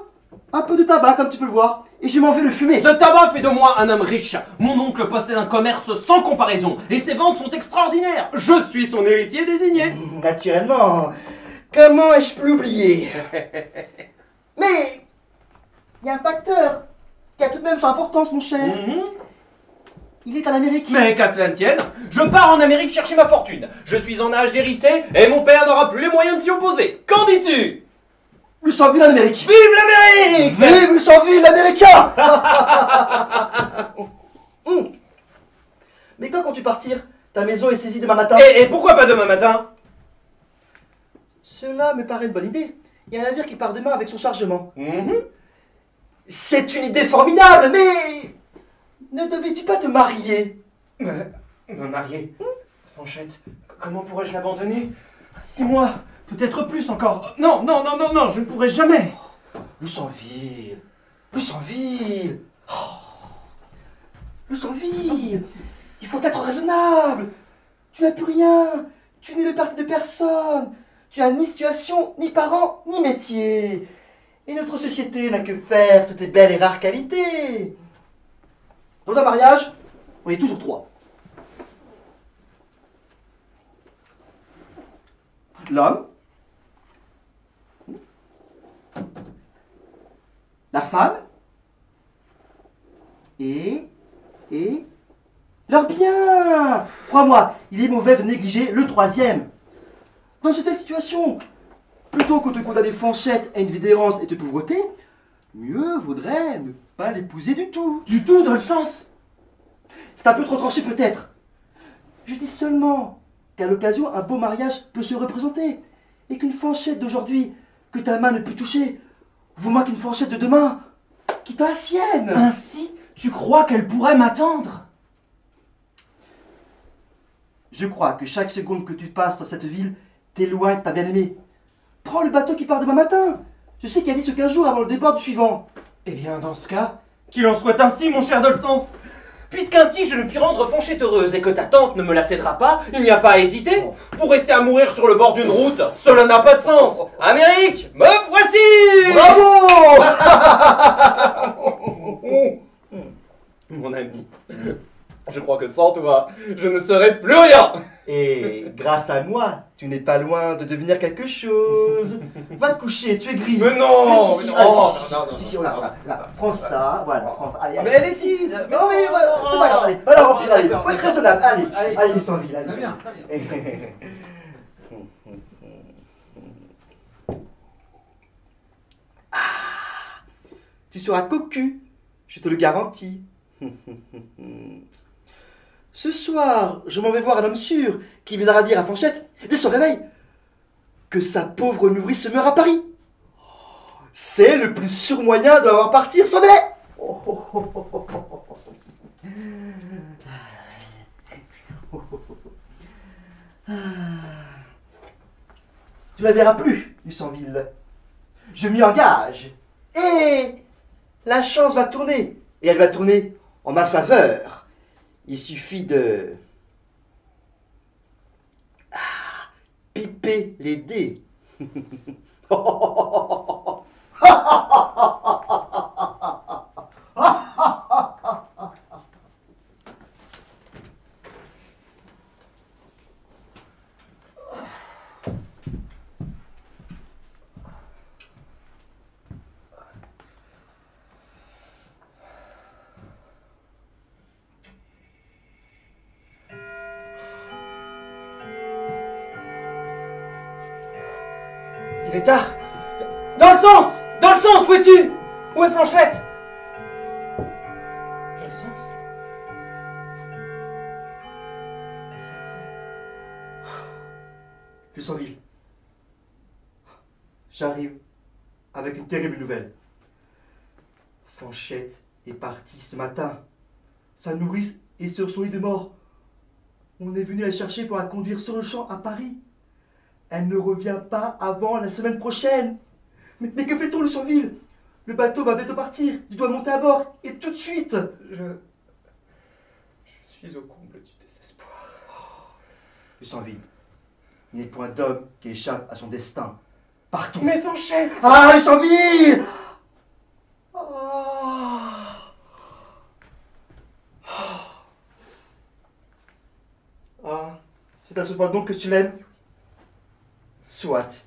Un peu de tabac, comme tu peux le voir, et je m'en vais le fumer. Ce tabac fait de moi un homme riche. Mon oncle possède un commerce sans comparaison, et ses ventes sont extraordinaires. Je suis son héritier désigné. Naturellement. Comment ai-je pu l'oublier? Mais il y a un facteur qui a tout de même son importance, mon cher. Il est en Amérique. Mais qu'à cela ne tienne, je pars en Amérique chercher ma fortune. Je suis en âge d'hériter, et mon père n'aura plus les moyens de s'y opposer. Qu'en dis-tu? Le Sanville en Amérique. Vive l'Amérique! Vive le Sanville américain. Mais quand comptes-tu partir? Ta maison est saisie demain matin. Et pourquoi pas demain matin? Cela me paraît une bonne idée. Il y a un navire qui part demain avec son chargement. C'est une idée formidable, mais ne devais-tu pas te marier? Me marier? Fanchette, comment pourrais-je l'abandonner? 6 mois, peut-être plus encore. Non, je ne pourrai jamais. Le Sanville. Le Sanville. Le Sanville. Il faut être raisonnable. Tu n'as plus rien. Tu n'es le parti de personne. Tu n'as ni situation, ni parents, ni métier. Et notre société n'a que faire toutes tes belles et rares qualités. Dans un mariage, on est toujours 3. L'homme, la femme et leur bien. Crois-moi, il est mauvais de négliger le 3e. Dans cette telle situation, plutôt que de condamner Fanchette à une vie d'errance et de pauvreté, mieux vaudrait ne pas l'épouser du tout. Du tout, dans le sens. C'est un peu trop tranché peut-être. Je dis seulement qu'à l'occasion, un beau mariage peut se représenter. Et qu'une Fanchette d'aujourd'hui, que ta main ne peut toucher, vaut moins qu'une Fanchette de demain, qui t'a la sienne. Ainsi, tu crois qu'elle pourrait m'attendre? Je crois que chaque seconde que tu passes dans cette ville t'éloigne de ta bien-aimée. Prends le bateau qui part demain matin. Je sais qu'il y a 10 ou 15 jours avant le départ du suivant. Eh bien, dans ce cas, qu'il en soit ainsi, mon cher Dolsens. Puisqu'ainsi je ne puis rendre Fanchette heureuse et que ta tante ne me la cédera pas, il n'y a pas à hésiter. Pour rester à mourir sur le bord d'une route, cela n'a pas de sens. Amérique, me voici! Bravo! Mon ami, je crois que sans toi, je ne serais plus rien. Et grâce à moi, tu n'es pas loin de devenir quelque chose. Va te coucher, tu es gris. Mais non, Mais si, mais non, allez, non, si, non, non, si, si, non, voilà, voilà. Prends ça, voilà, prends ça. Allez, allez. Mais elle décide. Non, mais voilà, c'est pas grave, allez. Va la remplir, allez. D'accord, Faut être d'accord. raisonnable, allez. Allez. Allez, les 100 villes, allez. Très bien, très bien. Tu seras cocu, je te le garantis. Ce soir, je m'en vais voir un homme sûr qui viendra dire à Fanchette, dès son réveil, que sa pauvre nourrice meurt à Paris. C'est le plus sûr moyen de la voir partir sans délai. Tu la verras plus, Lucenville. Je m'y engage. Et la chance va tourner. Et elle va tourner en ma faveur. Il suffit de... piper les dés. Il est tard. Dans le sens, où es-tu? Où est Fanchette? Dans le sens? Lucenville, j'arrive avec une terrible nouvelle. Fanchette est partie ce matin. Sa nourrice est sur son lit de mort. On est venu la chercher pour la conduire sur le champ à Paris. Elle ne revient pas avant la semaine prochaine. Mais que fait-on, Lucenville? Le bateau va bientôt partir. Tu dois monter à bord. Et tout de suite. Je suis au comble du désespoir. Lucenville, il n'est point d'homme qui échappe à son destin. Partons. Mais Fanchette! Ah, Lucenville! Ah, c'est à ce point donc que tu l'aimes? Soit.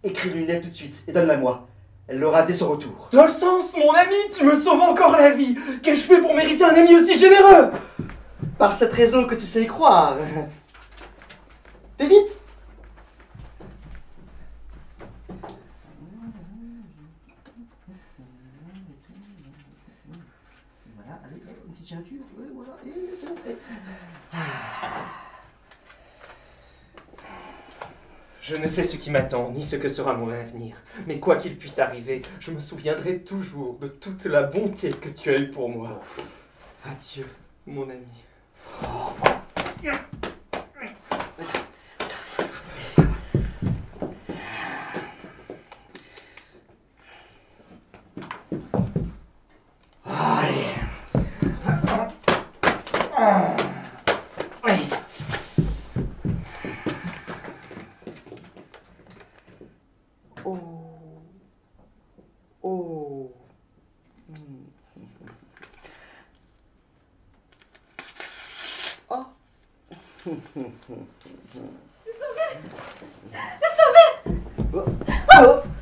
Écris-lui une lettre tout de suite et donne-la moi. Elle l'aura dès son retour. Dans le sens, mon ami, tu me sauves encore la vie. Qu'ai-je fait pour mériter un ami aussi généreux? Par cette raison que tu sais y croire. Fais vite! Voilà, allez, une petite teinture, voilà, et c'est bon. Je ne sais ce qui m'attend, ni ce que sera mon avenir. Mais quoi qu'il puisse arriver, je me souviendrai toujours de toute la bonté que tu as eue pour moi. Adieu, mon ami.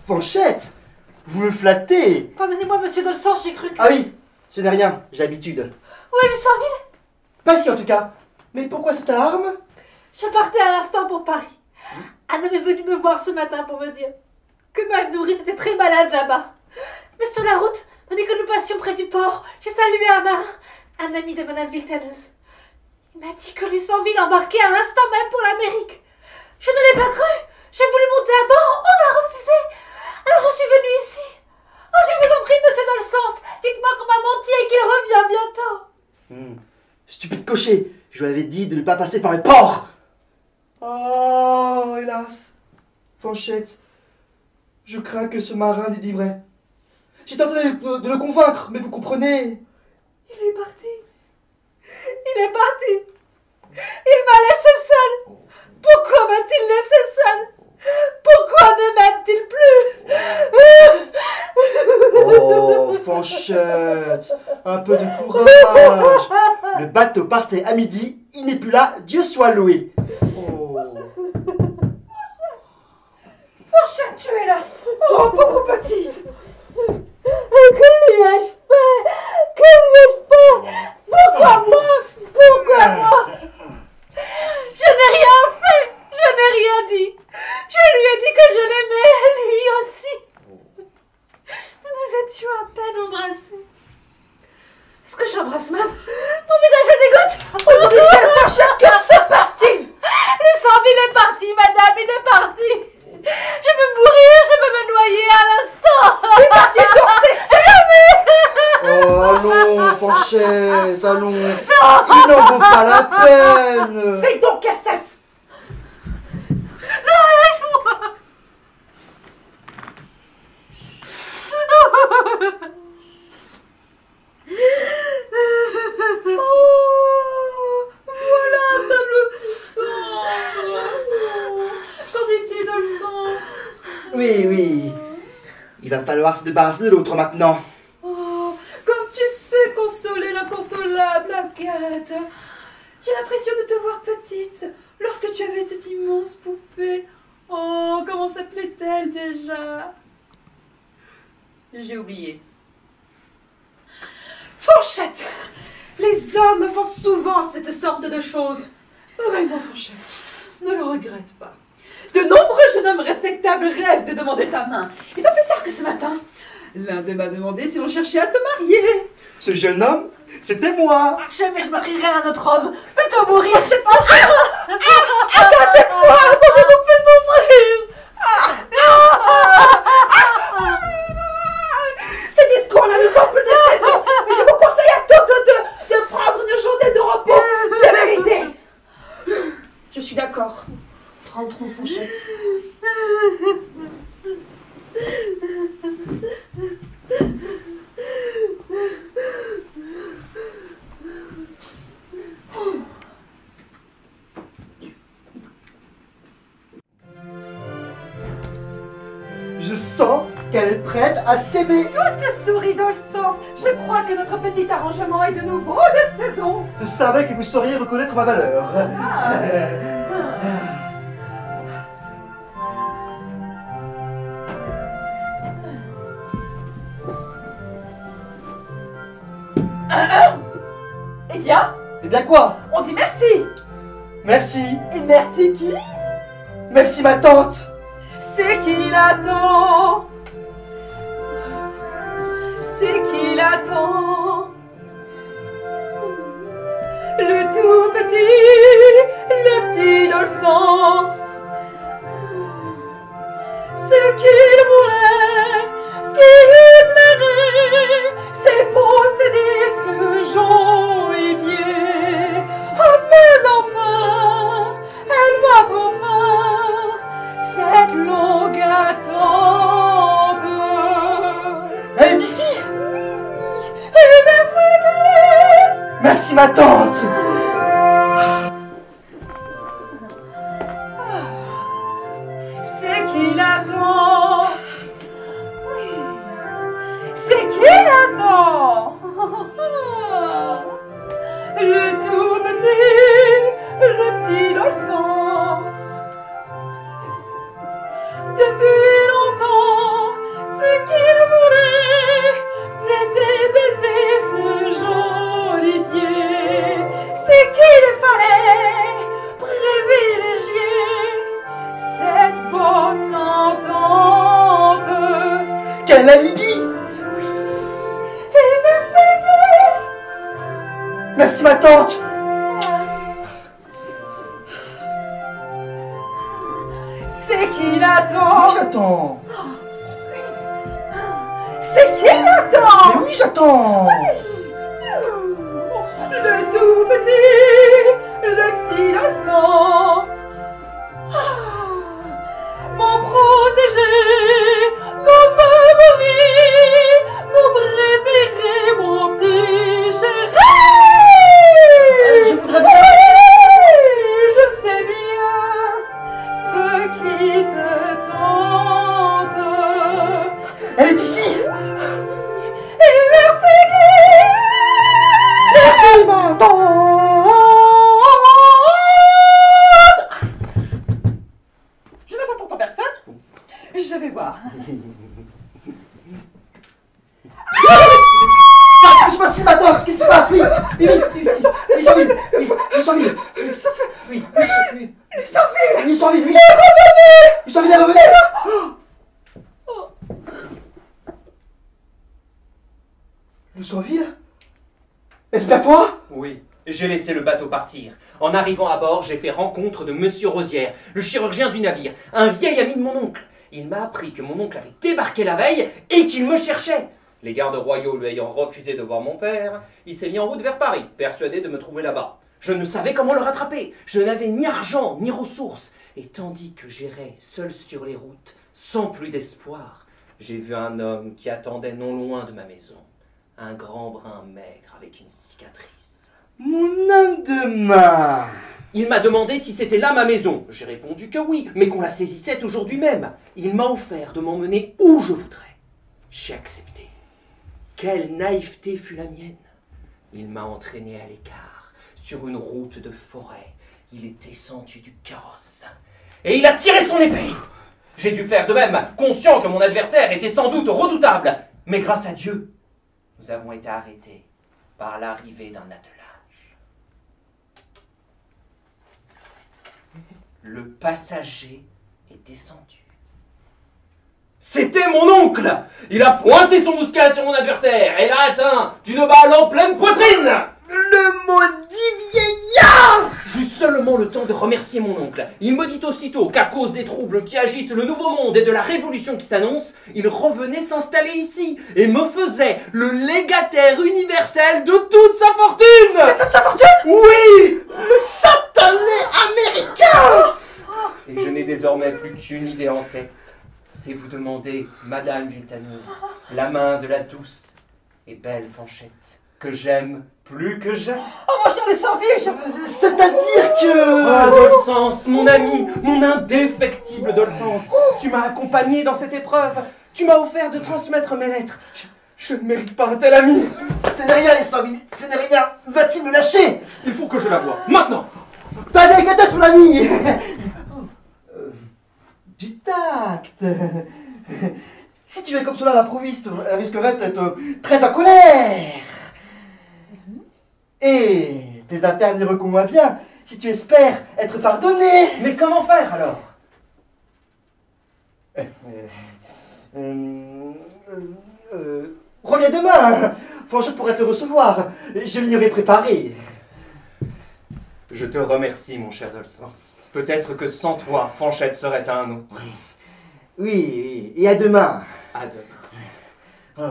Fanchette, vous me flattez. Pardonnez-moi, monsieur Dolsan, j'ai cru que... Ah oui, ce n'est rien, j'ai l'habitude. Où est Lucenville? Pas si en tout cas. Mais pourquoi cette alarme? Je partais à l'instant pour Paris. Un homme est venu me voir ce matin pour me dire que ma nourrice était très malade là-bas. Mais sur la route, tandis que nous passions près du port, j'ai salué un marin, un ami de madame Villetaneuse. Il m'a dit que Lucenville embarquait à l'instant même pour l'Amérique. Je ne l'ai pas cru. J'ai voulu monter à bord, on m'a refusé. Alors je suis venue ici. Oh, je vous en prie, monsieur Dolsan, dites-moi qu'on m'a menti et qu'il revient bientôt. Stupide cocher, je lui avais dit de ne pas passer par le port. Oh, hélas. Fanchette, je crains que ce marin dit vrai. J'ai tenté de le convaincre, mais vous comprenez. Il est parti. Il est parti. Il m'a laissé seule. Pourquoi m'a-t-il laissé seule? Pourquoi ne m'aime-t-il plus? Oh, Fanchette, un peu de courage. Le bateau partait à midi, il n'est plus là, Dieu soit loué. Oh. Fanchette, tu es là. Oh, pauvre petite. Que lui ai-je fait? Que lui ai-je fait? Pourquoi moi? Pourquoi moi? Je n'ai rien fait. Je n'ai rien dit. Je lui ai dit que je l'aimais, lui aussi. Nous nous étions à peine embrassés. Est-ce que j'embrasse mal? Mon visage est dégoûte. la peine. Fais donc qu'elle cesse. Oh, voilà un tableau si tendre. Qu'en dis-tu, Dolcens? Oui, oui. Il va falloir se débarrasser de l'autre maintenant. Oh, comme tu sais consoler l'inconsolable, Agathe. J'ai l'impression de te voir petite lorsque tu avais cette immense poupée. Oh, comment s'appelait-elle déjà? J'ai oublié. Fanchette! Les hommes font souvent cette sorte de choses. Vraiment, Fanchette, ne le regrette pas. De nombreux jeunes hommes respectables rêvent de demander ta main. Et pas plus tard que ce matin, l'un d'eux m'a demandé si l'on cherchait à te marier. Ce jeune homme, c'était moi. Jamais je marierai un autre homme. Plutôt mourir. Agathe, aide-moi, je nous fais souffrir. Ces discours-là nous ont plus de saison. Mais je vous conseille à toutes deux de prendre une journée de repos de vérité. Je suis d'accord. Rentrons, Fanchette. Je sens qu'elle est prête à s'aimer. Te souris dans le sens. Je crois que notre petit arrangement est de nouveau de saison. Je savais que vous sauriez reconnaître ma valeur. Eh bien, Eh bien quoi? on dit merci. Merci. Et merci qui? Merci ma tante. C'est qu'il attend. C'est qu'il attend. Le tout petit dans le sens. Ce qu'il voulait, ce qui lui plairait, c'est posséder ce joli bien. Oh, mais enfin, elle va prendre fin, cette longue attente. Elle est ici. Et merci. Merci ma tante. C'est qu'il attend. C'est qu'il attend. Le tout petit dans le sens. Depuis longtemps, ce qu'il voulait, c'était baiser ce joli pied. C'est qu'il fallait privilégier cette bonne entente. Quel alibi. Et merci. Merci ma tante. C'est qu'il attend. J'attends. C'est qu'il attend. Mais oui, j'attends. Le tout petit dans le sens. Mon protégé, mon favori, mon préféré, mon petit chéri. Je voudrais bien. Oui, je sais bien ce qui te tente. Elle est ici. Et merci. Merci ma tante. Je n'attends pourtant personne. Je vais voir. Qu'est-ce qui se passe, ma tante? Qu'est-ce qui se passe? Oui, oui, oui, oui, sors vite. Oui, oui, sors vite. Oui, oui, oui. Ils sont vite. Oui, sors vite, oui. Il sort vite, il est revenu. Le Sauville? Est-ce bien toi? Oui, j'ai laissé le bateau partir. En arrivant à bord, j'ai fait rencontre de Monsieur Rosière, le chirurgien du navire, un vieil ami de mon oncle. Il m'a appris que mon oncle avait débarqué la veille et qu'il me cherchait. Les gardes royaux lui ayant refusé de voir mon père, il s'est mis en route vers Paris, persuadé de me trouver là-bas. Je ne savais comment le rattraper. Je n'avais ni argent, ni ressources. Et tandis que j'errais seul sur les routes, sans plus d'espoir, j'ai vu un homme qui attendait non loin de ma maison. Un grand brun maigre avec une cicatrice. Mon homme de main! Il m'a demandé si c'était là ma maison. J'ai répondu que oui, mais qu'on la saisissait aujourd'hui même. Il m'a offert de m'emmener où je voudrais. J'ai accepté. Quelle naïveté fut la mienne. Il m'a entraîné à l'écart, sur une route de forêt. Il est descendu du carrosse. Et il a tiré son épée. J'ai dû faire de même, conscient que mon adversaire était sans doute redoutable. Mais grâce à Dieu, nous avons été arrêtés par l'arrivée d'un attelage. Le passager est descendu. C'était mon oncle! Il a pointé son mousquet sur mon adversaire et l'a atteint d'une balle en pleine poitrine! Le maudit vieillard! J'eus seulement le temps de remercier mon oncle. Il me dit aussitôt qu'à cause des troubles qui agitent le Nouveau Monde et de la révolution qui s'annonce, il revenait s'installer ici et me faisait le légataire universel de toute sa fortune! De toute sa fortune? Oui! Le satané américain! Et je n'ai désormais plus qu'une idée en tête. C'est vous demander, Madame Vultanose, la main de la douce et belle Fanchette, que j'aime plus que jamais. Oh mon cher les Sanville, C'est-à-dire que... Ah, Dolcens, mon ami, mon indéfectible Dolcens, tu m'as accompagné dans cette épreuve. Tu m'as offert de transmettre mes lettres. Je ne mérite pas un tel ami. Ce n'est rien, les Sanville, ce n'est rien. Va-t-il me lâcher? Il faut que je la voie, maintenant. T'as dégaté, mon ami. Du tact. Si tu es comme cela à l'improviste, elle risquerait d'être très en colère. Et tes affaires n'iront qu'au moins bien si tu espères être pardonné. Mais comment faire alors? Reviens demain. Fanchette pourrait te recevoir. Je l'y aurais préparé. Je te remercie, mon cher Dolcens. Peut-être que sans toi, Fanchette serait un autre. Oui, oui. Et à demain. À demain. Oh.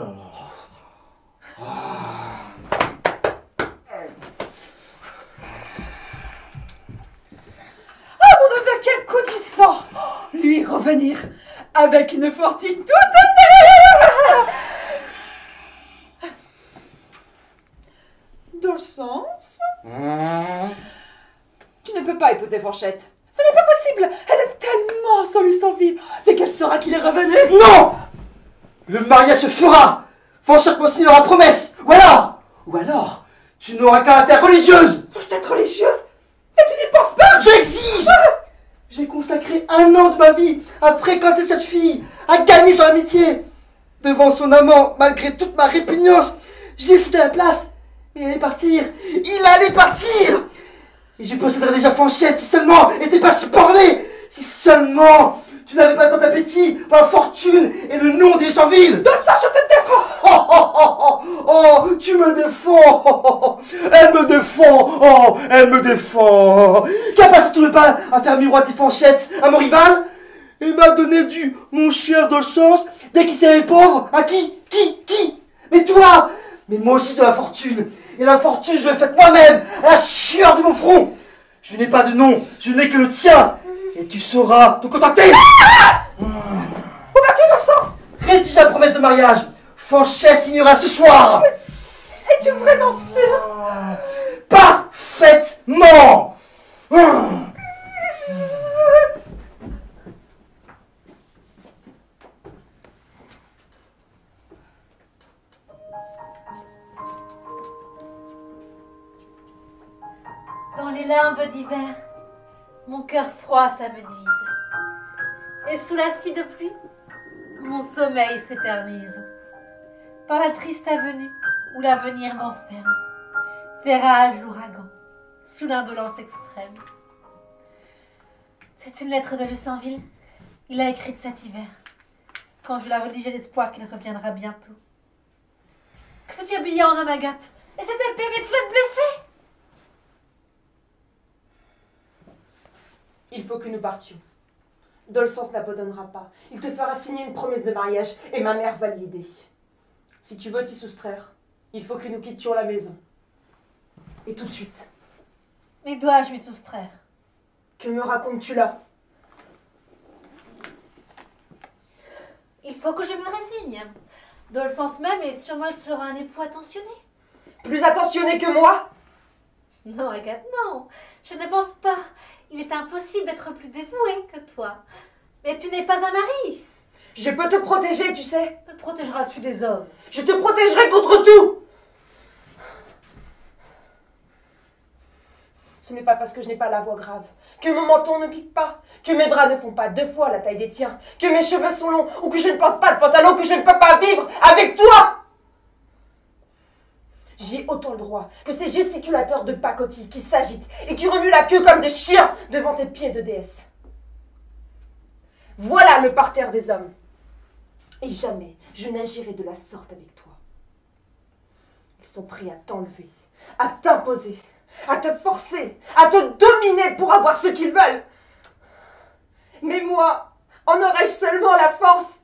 ah mon Dieu, quel coup du sang! Lui revenir avec une fortune toute neuve! Dans le sens? Tu ne peux pas épouser Fanchette. Ce n'est pas possible. Elle aime tellement son Lucenville. Dès qu'elle saura qu'il est revenu. Non! Le mariage se fera. Fanchette me signera promesse. Voilà. Ou alors, tu n'auras qu'à affaire religieuse. Fanchette religieuse? Mais tu n'y penses pas? J'exige. J'ai consacré 1 an de ma vie à fréquenter cette fille, à gagner son amitié. Devant son amant, malgré toute ma répugnance, j'ai cédé la place. Et il allait partir. Il allait partir. Et je posséderais déjà Fanchette si seulement elle n'était pas si bornée. Si seulement tu n'avais pas tant d'appétit pour la fortune et le nom des Lucenville. Dans ça, je te défends. Oh, oh, oh, oh, oh, tu me défends. Oh, oh, oh. Elle me défend. Oh, elle me défend. Qui a passé tout le bal à faire miroiter Fanchette à mon rival et m'a donné du mon cher Dolcens dès qu'il s'est pauvre. À qui? Mais toi. Mais moi aussi de la fortune. Et la fortune, je l'ai faite moi-même, à la sueur de mon front. Je n'ai pas de nom, je n'ai que le tien. Et tu sauras te contenter. Où vas-tu dans le sens? Rédige la promesse de mariage. Fanchette signera ce soir. Es-tu vraiment sûr? Parfaitement. Dans les limbes d'hiver, mon cœur froid s'amenuise. Et sous la scie de pluie, mon sommeil s'éternise. Par la triste avenue où l'avenir m'enferme, fait rage l'ouragan, sous l'indolence extrême. C'est une lettre de Lucenville. Il a écrite cet hiver, quand je la relis, j'ai l'espoir qu'il reviendra bientôt. Que veux-tu habiller en homme, Agathe? Et cette épée, mais tu vas te blesser? Il faut que nous partions. Dolcens n'abandonnera pas. Il te fera signer une promesse de mariage et ma mère va l'aider. Si tu veux t'y soustraire, il faut que nous quittions la maison. Et tout de suite. Mais dois-je m'y soustraire? Que me racontes-tu là? Il faut que je me résigne. Dans le sens même, et sûrement elle sera un époux attentionné. Plus attentionné que moi? Non, Agathe, non. Je ne pense pas. Il est impossible d'être plus dévoué que toi. Mais tu n'es pas un mari. Je peux te protéger, tu sais. Me protégeras-tu des hommes? Je te protégerai contre tout. Ce n'est pas parce que je n'ai pas la voix grave, que mon menton ne pique pas, que mes bras ne font pas 2 fois la taille des tiens, que mes cheveux sont longs ou que je ne porte pas de pantalon, que je ne peux pas vivre avec toi. J'ai autant le droit que ces gesticulateurs de pacotille qui s'agitent et qui remuent la queue comme des chiens devant tes pieds de déesse. Voilà le parterre des hommes. Et jamais je n'agirai de la sorte avec toi. Ils sont prêts à t'enlever, à t'imposer, à te forcer, à te dominer pour avoir ce qu'ils veulent. Mais moi, en aurais-je seulement la force?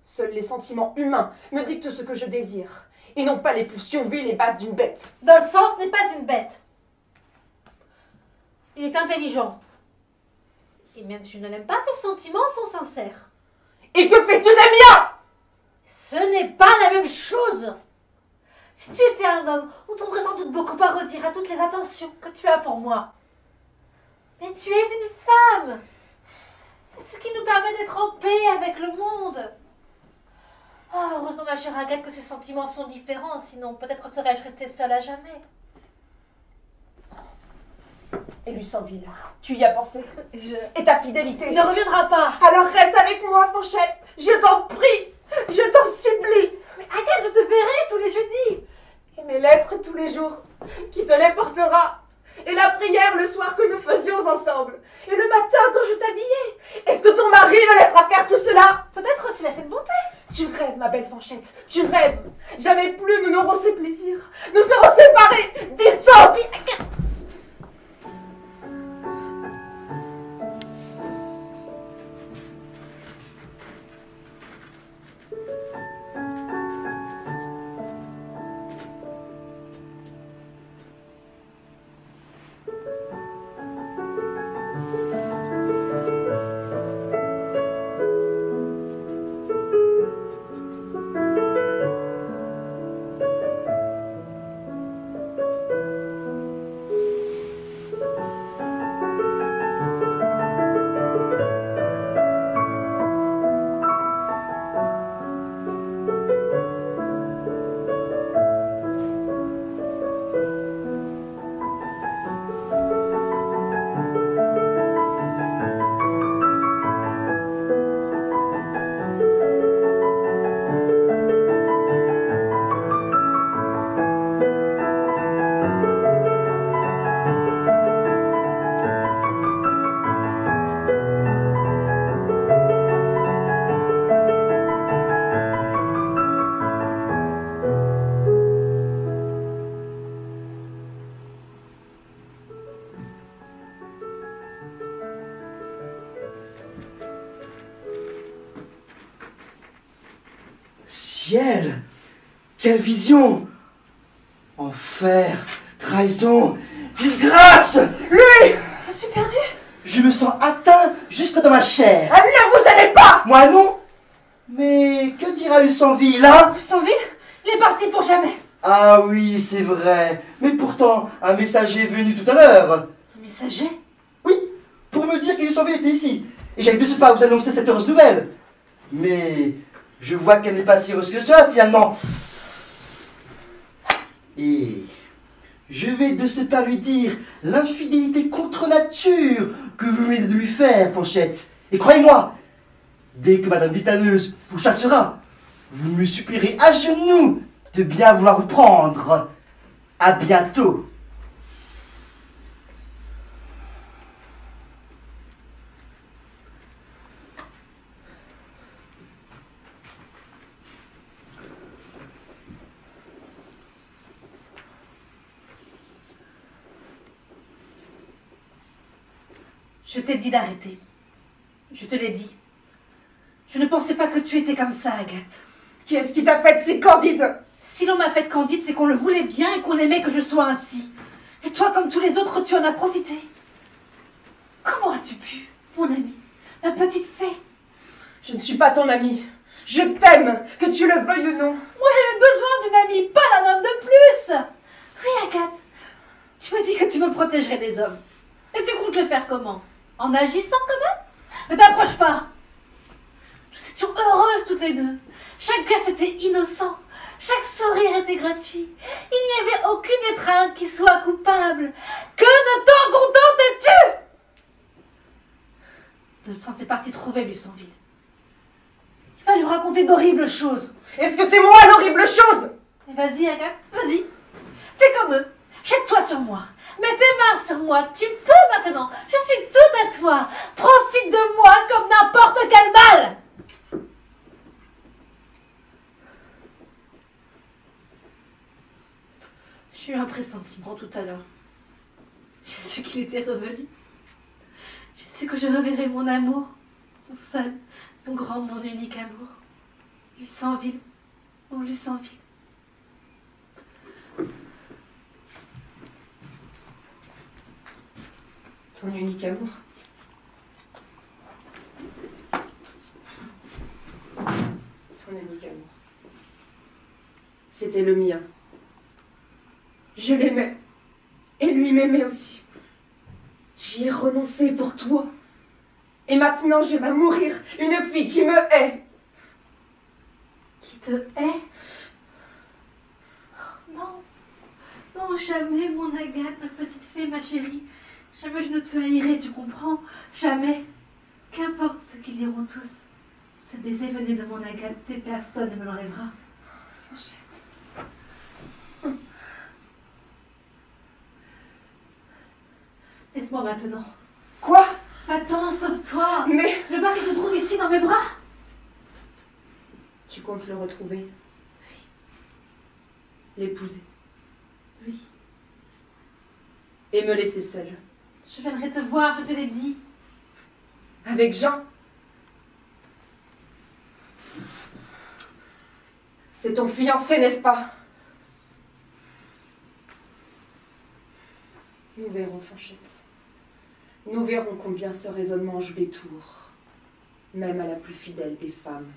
Seuls les sentiments humains me dictent ce que je désire, et non pas les pulsions viles et basses d'une bête. Dans le sens n'est pas une bête. Il est intelligent. Et même si je ne l'aime pas, ses sentiments sont sincères. Et que fais-tu des miens? Ce n'est pas la même chose. Si tu étais un homme, on trouverait sans doute beaucoup à redire à toutes les attentions que tu as pour moi. Mais tu es une femme. C'est ce qui nous permet d'être en paix avec le monde. Ah, heureusement, ma chère Agathe, que ces sentiments sont différents, sinon peut-être serais-je restée seule à jamais. Et Lucenville, tu y as pensé? Et ta fidélité? Il ne reviendra pas. Alors reste avec moi, Fanchette. Je t'en prie. Je t'en supplie. Mais Agathe, je te verrai tous les jeudis. Et mes lettres tous les jours. Qui te les portera? Et la prière le soir que nous faisions ensemble. Et le matin quand je t'habillais. Est-ce que ton mari me laissera faire tout cela? Peut-être s'il a cette bonté. Tu rêves, ma belle Fanchette. Tu rêves. Jamais plus nous n'aurons ces plaisirs. Nous serons séparés, distants. Ciel! Quelle vision! Enfer, trahison, disgrâce! Lui! Je suis perdue. Je me sens atteint jusque dans ma chair. Elle ne vous aimez pas! Moi non? Mais que dira Lucenville, hein? Lucenville, il est parti pour jamais. Ah oui, c'est vrai. Mais pourtant, un messager est venu tout à l'heure. Un messager? Oui, pour me dire que Lucenville était ici. Et j'allais de ce pas vous annoncer cette heureuse nouvelle. Mais je vois qu'elle n'est pas si heureuse que ça, finalement. Et je vais de ce pas lui dire l'infidélité contre nature que vous venez de lui faire, Fanchette. Et croyez-moi, dès que Madame Vitaneuse vous chassera, vous me supplierez à genoux de bien vouloir vous prendre. À bientôt. Je t'ai dit d'arrêter. Je te l'ai dit. Je ne pensais pas que tu étais comme ça, Agathe. Qui est-ce qui t'a fait si candide? Si l'on m'a faite candide, c'est qu'on le voulait bien et qu'on aimait que je sois ainsi. Et toi, comme tous les autres, tu en as profité. Comment as-tu pu, mon amie, ma petite fée? Je ne suis pas ton amie. Je t'aime, que tu le veuilles ou non. Moi, j'avais besoin d'une amie, pas d'un homme de plus. Oui, Agathe, tu m'as dit que tu me protégerais des hommes. Et tu comptes le faire comment? En agissant comme eux? Ne t'approche pas. Nous étions heureuses toutes les deux. Chaque geste était innocent. Chaque sourire était gratuit. Il n'y avait aucune étreinte qui soit coupable. Que de temps contentais-tu? De sens est parti trouver Lucenville. Il va lui raconter d'horribles choses. Est-ce que c'est moi l'horrible chose? Mais vas-y, Agathe, vas-y. Fais comme eux. Jette-toi sur moi. Mets tes mains sur moi. Tu peux maintenant. Je suis toute à toi. Profite de moi comme n'importe quel mal. J'ai eu un pressentiment tout à l'heure. J'ai su qu'il était revenu. J'ai su que je reverrais mon amour. Mon seul, mon grand, mon unique amour. Lucenville. Mon Lucenville. Ton unique amour. Ton unique amour. C'était le mien. Je l'aimais. Et lui m'aimait aussi. J'y ai renoncé pour toi. Et maintenant je vais mourir. Une fille qui me hait. Qui te hait? Oh, non. Non, jamais, mon Agathe, ma petite fée, ma chérie. Jamais je ne te haïrai, tu comprends? Jamais. Qu'importe ce qu'ils diront tous. Ce baiser venait de mon Agathe et personne ne me l'enlèvera. Fanchette. Laisse-moi maintenant. Quoi? Attends, sauve-toi. Mais... Le mari te trouve ici dans mes bras. Tu comptes le retrouver? Oui. L'épouser? Oui. Et me laisser seule? Je viendrai te voir, je te l'ai dit. Avec Jean? C'est ton fiancé, n'est-ce pas? Nous verrons, Fanchette. Nous verrons combien ce raisonnement joue des tours, même à la plus fidèle des femmes.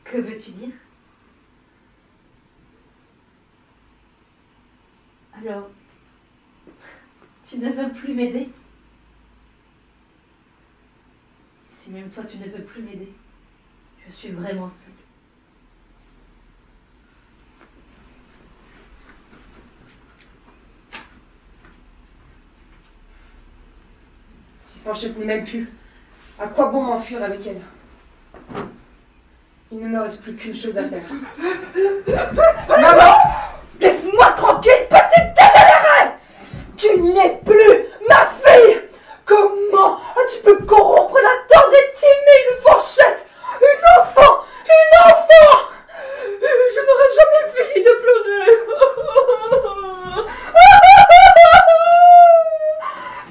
Que veux-tu dire? Alors, tu ne veux plus m'aider? Si même toi tu ne veux plus m'aider, je suis vraiment seule. Si Fanchette ne m'aime plus, à quoi bon m'enfuir avec elle? Il ne me reste plus qu'une chose à faire. Maman! Laisse-moi tranquille, petite dégénérée! Tu n'es plus ma fille! Comment as-tu pu corrompre la tendre et timide Fanchette? Une enfant! Une enfant! Je n'aurais jamais fini de pleurer!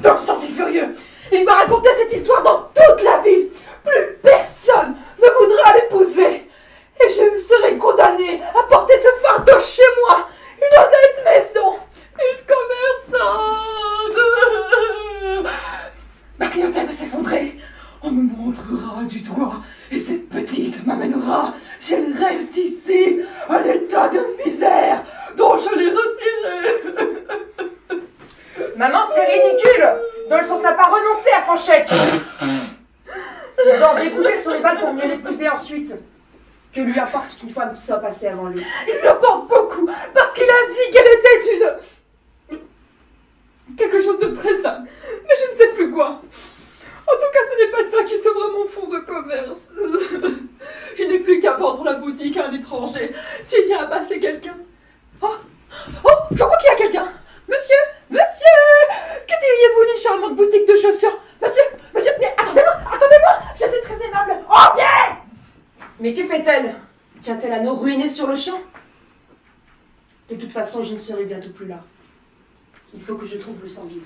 Dans le sens est furieux! Il m'a raconté cette histoire dans toute la ville! Plus personne ne voudra l'épouser! Et je serai condamnée à porter ce fardeau chez moi! Une honnête maison! Une commerçante! Ma clientèle va s'effondrer! On me montrera du doigt et cette petite m'amènera, si elle reste ici, à l'état de misère dont je l'ai retirée! Maman, c'est ridicule! Dans le sens n'a pas renoncé à Fanchette! Il doit en dégoûter son rival pour mieux l'épouser ensuite. Que lui importe qu'une femme soit passée avant lui? Il lui importe beaucoup, parce qu'il a dit qu'elle était quelque chose de très simple, mais je ne sais plus quoi. En tout cas, ce n'est pas ça qui sauvera mon fonds de commerce. Je n'ai plus qu'à vendre la boutique à un étranger. S'il y a à passer quelqu'un... Oh, je crois qu'il y a quelqu'un. Monsieur, que diriez-vous d'une charmante boutique de chaussures? Monsieur, mais attendez-moi, je suis très aimable. Oh, bien! Mais que fait-elle? Tient-elle à nous ruiner sur le champ? De toute façon, je ne serai bientôt plus là. Il faut que je trouve Lucenville.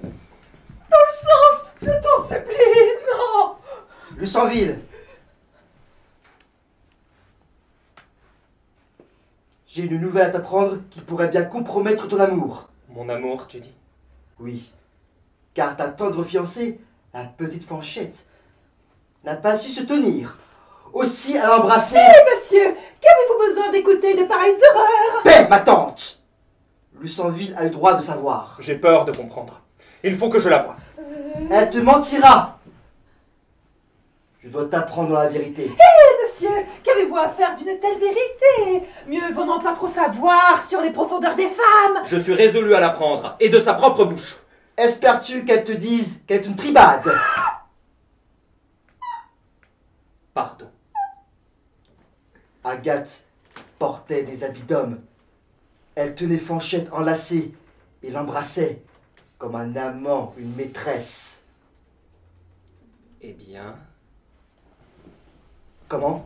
Dans le sens, je t'en supplie, non! Lucenville. J'ai une nouvelle à t'apprendre qui pourrait bien compromettre ton amour. Mon amour, tu dis? Oui, car ta tendre fiancée, la petite Fanchette, n'a pas su se tenir. Aussi à l'embrasser... Eh, monsieur, qu'avez-vous besoin d'écouter de pareilles horreurs? Paix, ma tante! Lucenville a le droit de savoir. J'ai peur de comprendre. Il faut que je la voie. Elle te mentira. Je dois t'apprendre la vérité. Monsieur, qu'avez-vous à faire d'une telle vérité? Mieux vaut n'en pas trop savoir sur les profondeurs des femmes. Je suis résolu à l'apprendre, et de sa propre bouche. Espères-tu qu'elle te dise qu'elle est une tribade? Pardon. Agathe portait des habits d'homme. Elle tenait Fanchette enlacée et l'embrassait comme un amant, une maîtresse. Eh bien... Comment?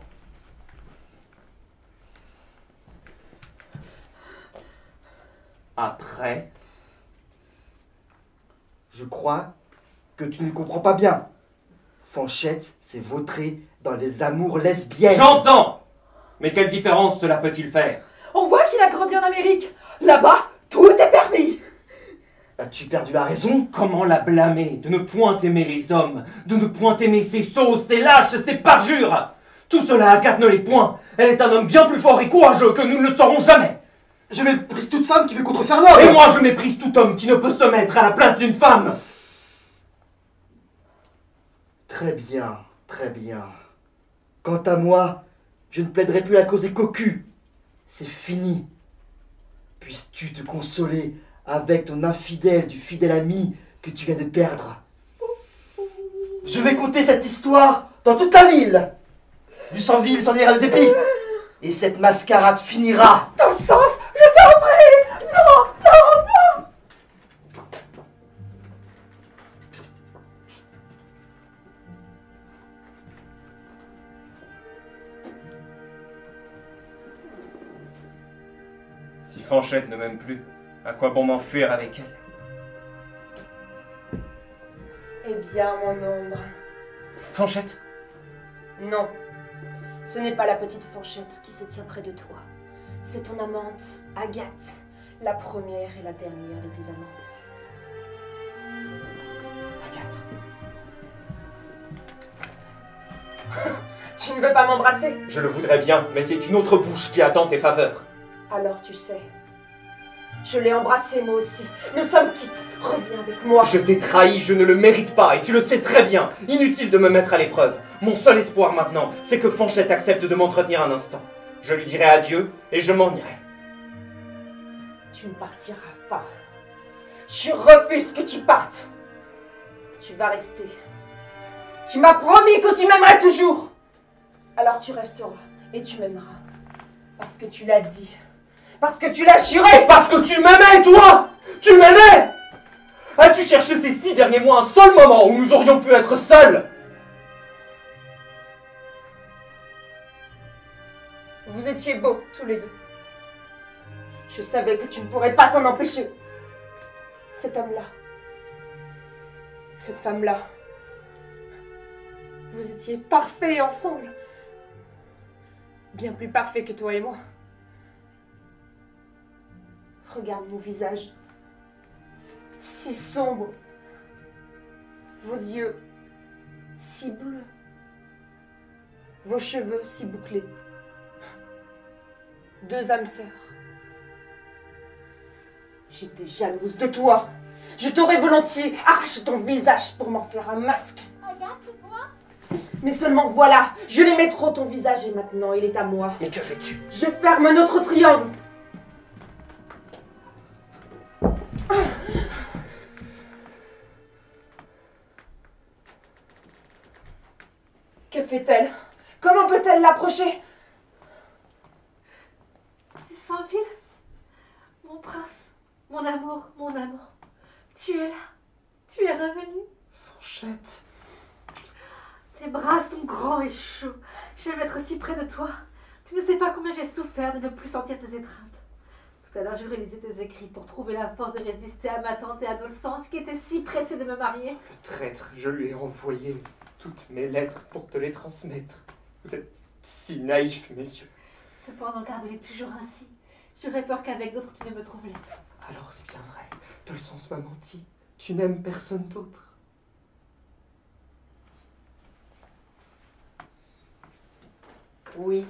Après... Je crois que tu ne comprends pas bien. Fanchette s'est vautrée dans les amours lesbiennes. J'entends! Mais quelle différence cela peut-il faire? On voit qu'il a grandi en Amérique. Là-bas, tout est permis. As-tu perdu la raison? Comment la blâmer de ne point aimer les hommes, de ne point aimer ces sots, ces lâches, ces parjures? Tout cela, Agathe ne l'est point. Elle est un homme bien plus fort et courageux que nous ne le saurons jamais. Je méprise toute femme qui veut contrefaire l'homme. Et moi, je méprise tout homme qui ne peut se mettre à la place d'une femme. Très bien, très bien. Quant à moi, je ne plaiderai plus la cause des cocus. C'est fini. Puisses-tu te consoler avec ton infidèle du fidèle ami que tu viens de perdre. Je vais conter cette histoire dans toute la ville. Lucenville s'en ira de dépit. Et cette mascarade finira. Dans le sens, je t'en prie. Non, non, non. Si Fanchette ne m'aime plus, à quoi bon m'enfuir avec elle? Eh bien, mon ombre. Fanchette? Non. Ce n'est pas la petite Fanchette qui se tient près de toi. C'est ton amante, Agathe, la première et la dernière de tes amantes. Agathe. Tu ne veux pas m'embrasser? Je le voudrais bien, mais c'est une autre bouche qui attend tes faveurs. Alors tu sais. Je l'ai embrassé moi aussi. Nous sommes quittes. Reviens avec moi. Je t'ai trahi, je ne le mérite pas, et tu le sais très bien. Inutile de me mettre à l'épreuve. Mon seul espoir maintenant, c'est que Fanchette accepte de m'entretenir un instant. Je lui dirai adieu, et je m'en irai. Tu ne partiras pas. Je refuse que tu partes. Tu vas rester. Tu m'as promis que tu m'aimerais toujours. Alors tu resteras, et tu m'aimeras. Parce que tu l'as dit. Parce que tu l'as juré. Parce que tu m'aimais, toi! Tu m'aimais! As-tu cherché ces 6 derniers mois un seul moment où nous aurions pu être seuls? Vous étiez beaux, tous les deux. Je savais que tu ne pourrais pas t'en empêcher. Cet homme-là, cette femme-là, vous étiez parfaits ensemble. Bien plus parfaits que toi et moi. Regarde mon visage, si sombre, vos yeux, si bleus, vos cheveux si bouclés. 2 âmes sœurs. J'étais jalouse de toi. Je t'aurais volontiers arraché ton visage pour m'en faire un masque. Agathe, c'est toi? Mais seulement voilà, je l'aimais trop ton visage et maintenant il est à moi. Mais que fais-tu? Je ferme notre triangle. Que fait-elle? Comment peut-elle l'approcher? Lucenville, mon prince, mon amour, tu es là, tu es revenu. Fanchette. Tes bras sont grands et chauds, j'aime être si près de toi. Tu ne sais pas combien j'ai souffert de ne plus sentir tes étreintes. Tout à l'heure, je réalisais tes écrits pour trouver la force de résister à ma tante et à Dolcens qui était si pressée de me marier. Le traître, je lui ai envoyé toutes mes lettres pour te les transmettre. Vous êtes si naïfs, messieurs. Cependant, garde-les toujours ainsi. J'aurais peur qu'avec d'autres tu ne me trouves là. Alors c'est bien vrai, Tolsens m'a menti. Tu n'aimes personne d'autre. Oui,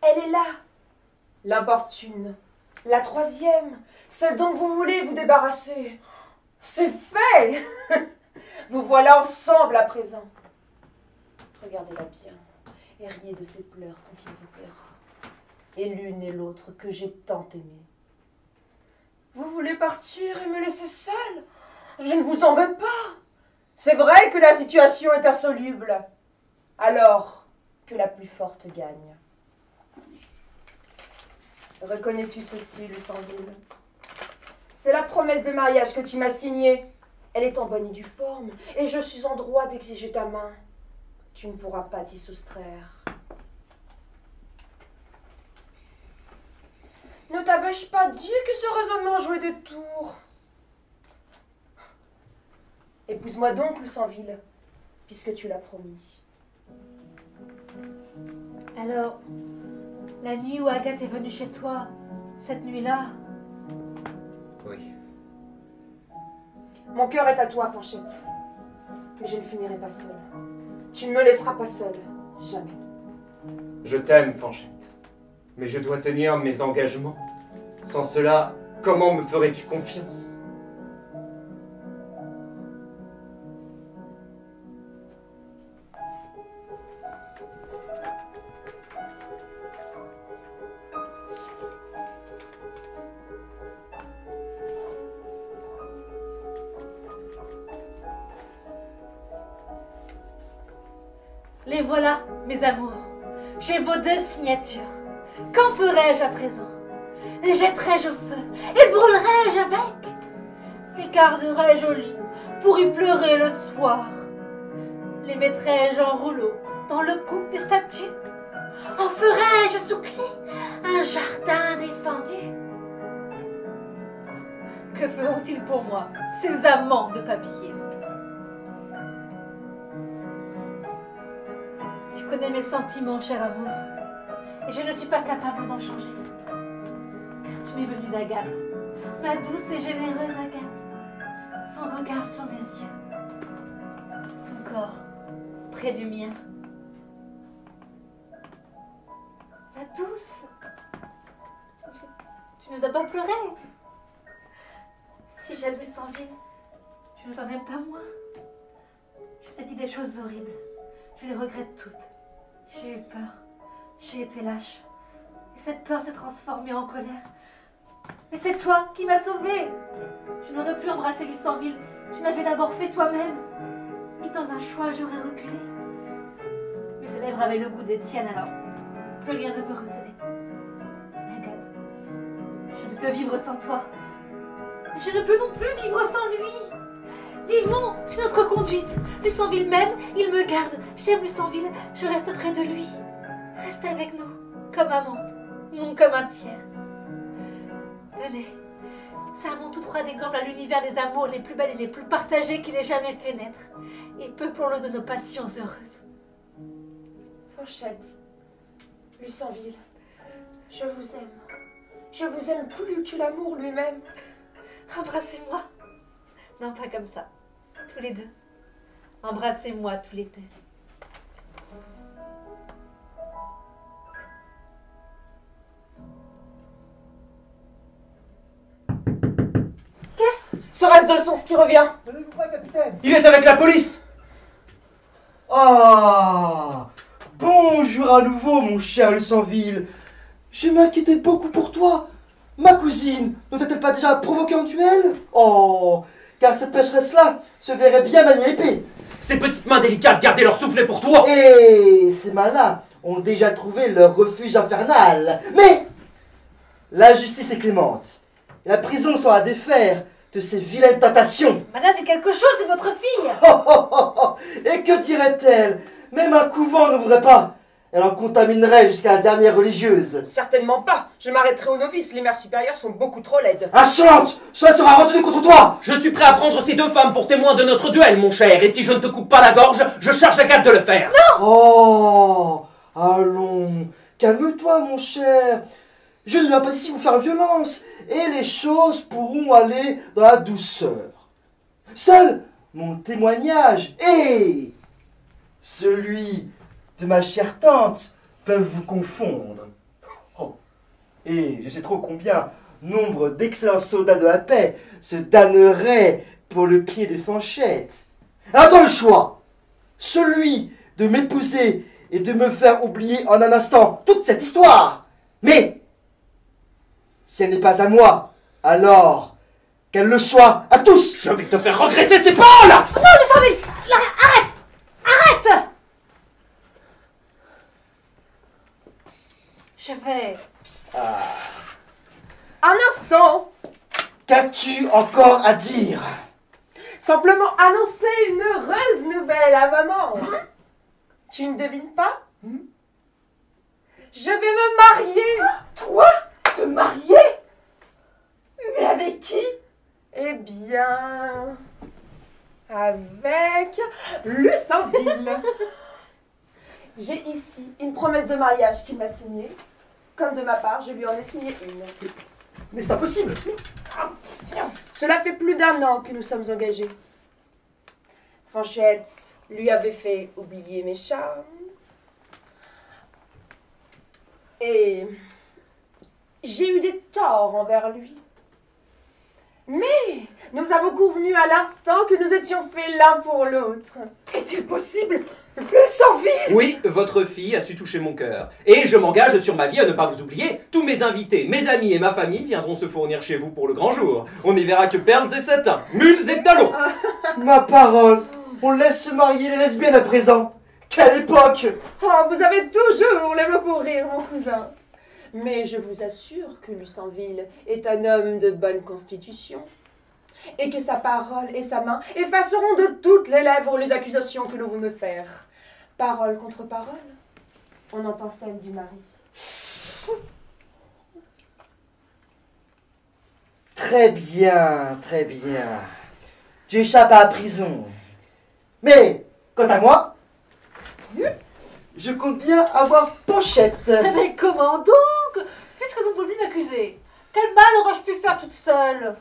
elle est là, l'importune, la troisième, celle dont vous voulez vous débarrasser. C'est fait. Vous voilà ensemble à présent. Regardez-la bien et riez de ses pleurs tant qu'il vous plaira. Et l'une et l'autre que j'ai tant aimée. Vous voulez partir et me laisser seule? Je ne vous en veux pas. C'est vrai que la situation est insoluble. Alors que la plus forte gagne. Reconnais-tu ceci, Lucendil? C'est la promesse de mariage que tu m'as signée. Elle est en bonne et due forme, et je suis en droit d'exiger ta main. Tu ne pourras pas t'y soustraire. Ne t'avais-je pas dit que ce raisonnement jouait des tours? Épouse-moi donc, Lucendil, puisque tu l'as promis. Alors, la nuit où Agathe est venue chez toi, cette nuit-là, Oui. Mon cœur est à toi, Fanchette. Mais je ne finirai pas seule. Tu ne me laisseras pas seule. Jamais. Je t'aime, Fanchette. Mais je dois tenir mes engagements. Sans cela, comment me ferais-tu confiance? les voilà, mes amours. J'ai vos 2 signatures. Qu'en ferai-je à présent? Les jetterai-je au feu et brûlerai-je avec? Les garderai-je au lit pour y pleurer le soir? Les mettrai-je en rouleau dans le cou des statues? En ferai-je sous clé un jardin défendu? Que feront-ils pour moi, ces amants de papier? Tu connais mes sentiments, cher amour, et je ne suis pas capable d'en changer. Car tu m'es venu d'Agathe, ma douce et généreuse Agathe. Son regard sur mes yeux, son corps près du mien. La douce, tu ne dois pas pleurer. Si j'aime Lucendil, je ne t'en aime pas moins. Je t'ai dit des choses horribles. Je les regrette toutes. J'ai eu peur. J'ai été lâche. Et cette peur s'est transformée en colère. Mais c'est toi qui m'as sauvée. Je n'aurais plus embrassé Lucendil. Tu m'avais d'abord fait toi-même. Mise dans un choix, j'aurais reculé. Mais ses lèvres avaient le goût des tiennes alors. Plus rien ne me retenait. Agathe, je ne peux vivre sans toi. Je ne peux non plus vivre sans lui. Vivons sur notre conduite. Lucendil m'aime, il me garde. J'aime Lucendil, je reste près de lui. Reste avec nous, comme amante, non comme un tiers. Venez, servons tous 3 d'exemple à l'univers des amours les plus belles et les plus partagées qu'il ait jamais fait naître. Et peuplons-le de nos passions heureuses. Fanchette, Lucendil, je vous aime. Je vous aime plus que l'amour lui-même. Embrassez-moi. Non, pas comme ça. Tous les deux. Embrassez-moi tous les deux. Qu'est-ce? Serait-ce Dolsens qui revient? Donnez-vous pas, capitaine. Il est avec la police! Ah, bonjour à nouveau, mon cher Lucendil. Je m'inquiétais beaucoup pour toi. Ma cousine ne t'a-t-elle pas déjà provoqué un duel? Oh, car cette pécheresse-là se verrait bien manier l'épée. Ces petites mains délicates gardaient leur soufflet pour toi! Et ces mains-là ont déjà trouvé leur refuge infernal. Mais la justice est clémente. La prison sera défaire de ces vilaines tentations. Madame, dit quelque chose, c'est votre fille. Oh, oh, oh, oh. Et que dirait-elle? Même un couvent n'ouvrait pas. Elle en contaminerait jusqu'à la dernière religieuse. Certainement pas. Je m'arrêterai aux novices. Les mères supérieures sont beaucoup trop laides. Insolente! Cela sera retenu contre toi! Je suis prêt à prendre ces deux femmes pour témoins de notre duel, mon cher, et si je ne te coupe pas la gorge, je charge Agathe de le faire. Non! Oh! Allons, calme-toi, mon cher. Je ne viens pas ici vous faire violence, et les choses pourront aller dans la douceur. Seul mon témoignage et celui de ma chère tante peuvent vous confondre. Oh. Et je sais trop combien nombre d'excellents soldats de la paix se damneraient pour le pied de Fanchette. Alors le choix, celui de m'épouser et de me faire oublier en un instant toute cette histoire. Mais si elle n'est pas à moi, alors qu'elle le soit à tous. Je vais te faire regretter ces paroles. Non, Lucenville! Arrête! Arrête! Je vais... Un instant. Qu'as-tu encore à dire? Simplement annoncer une heureuse nouvelle à maman. Tu ne devines pas? Je vais me marier. Toi, te marier? Mais avec qui? Eh bien, avec Lucenville. J'ai ici une promesse de mariage qu'il m'a signée. Comme de ma part, je lui en ai signé une. Mais c'est impossible. Cela fait plus d'1 an que nous sommes engagés. Fanchette lui avait fait oublier mes charmes. Et j'ai eu des torts envers lui. Mais nous avons convenu à l'instant que nous étions faits l'un pour l'autre. Est-il possible? Lucenville! Oui, votre fille a su toucher mon cœur. Et je m'engage sur ma vie à ne pas vous oublier. Tous mes invités, mes amis et ma famille viendront se fournir chez vous pour le grand jour. On n'y verra que perles et satins, mules et talons. Ma parole, on laisse se marier les lesbiennes à présent. Quelle époque! Oh, vous avez toujours les mots pour rire, mon cousin. Mais je vous assure que Lucenville est un homme de bonne constitution. Et que sa parole et sa main effaceront de toutes les lèvres les accusations que l'on veut me faire. Parole contre parole, on entend celle du mari. Très bien, très bien. Tu échappes à la prison. Mais, quant à moi, je compte bien avoir Fanchette. Mais comment donc? Puisque vous voulez m'accuser, quel mal aurais-je pu faire toute seule?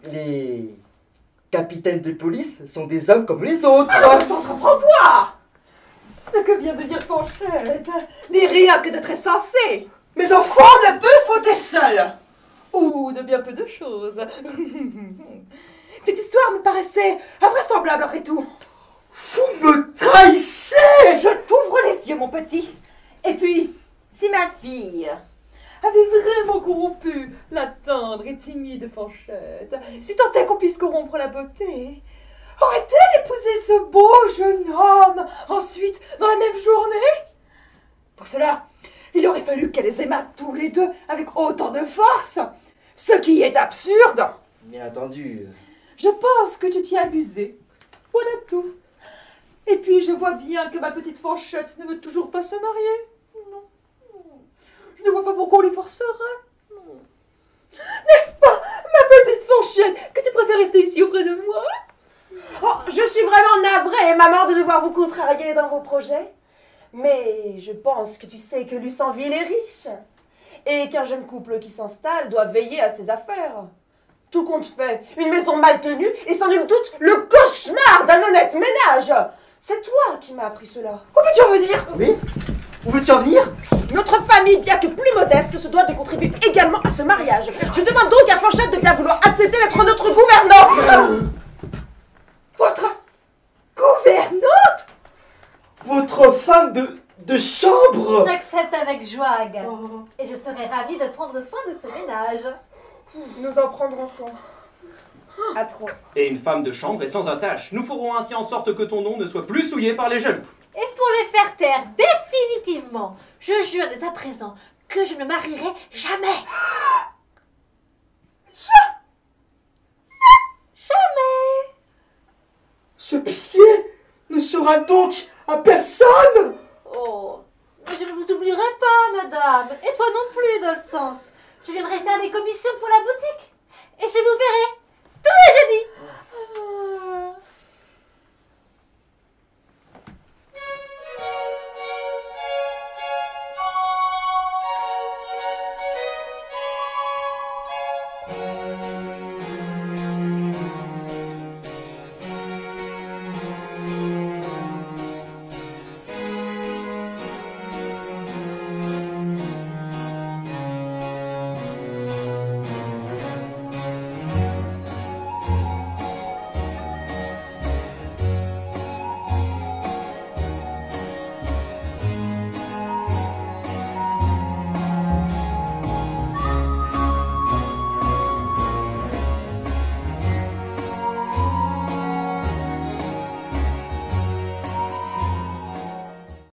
Les capitaines de police sont des hommes comme les autres. Sens, reprends-toi! Ce que vient de dire Fanchette n'est rien que de très sensé. Mes enfants! On ne peut fauter seul. Ou de bien peu de choses. Cette histoire me paraissait invraisemblable après tout. Vous me trahissez! Je t'ouvre les yeux, mon petit. Et puis, si ma fille avait vraiment corrompu la tendre et timide Fanchette, si tant est qu'on puisse corrompre la beauté, aurait-elle épousé ce beau jeune homme ensuite dans la même journée? Pour cela, il aurait fallu qu'elle les aimât tous les deux avec autant de force, ce qui est absurde. Bien entendu. Je pense que tu t'y as abusé. Voilà tout. Et puis je vois bien que ma petite Fanchette ne veut toujours pas se marier. Non. Je ne vois pas pourquoi on les forcerait. Non. N'est-ce pas, ma petite Fanchette, que tu préfères rester ici auprès de moi? Oh, je suis vraiment navrée, maman, de devoir vous contrarier dans vos projets. Mais je pense que tu sais que Lucenville est riche. Et qu'un jeune couple qui s'installe doit veiller à ses affaires. Tout compte fait, une maison mal tenue et sans nul doute le cauchemar d'un honnête ménage. C'est toi qui m'as appris cela. Où veux-tu en venir? Oui? Où veux-tu en venir? Notre famille, bien que plus modeste, se doit de contribuer également à ce mariage. Je demande donc à Fanchette de bien vouloir accepter d'être notre gouvernante. Votre gouvernante? Votre femme de chambre? J'accepte avec joie, Agathe. Et je serai ravie de prendre soin de ce ménage. Nous en prendrons soin. À trop. Et une femme de chambre est sans attache. Nous ferons ainsi en sorte que ton nom ne soit plus souillé par les jaloux. Et pour les faire taire définitivement, je jure dès à présent que je ne marierai jamais. Jamais. Ce pied ne sera donc à personne? Oh, Mais je ne vous oublierai pas, madame. Et toi non plus, dans le sens. Je viendrai faire des commissions pour la boutique. Et je vous verrai tous les jeudis.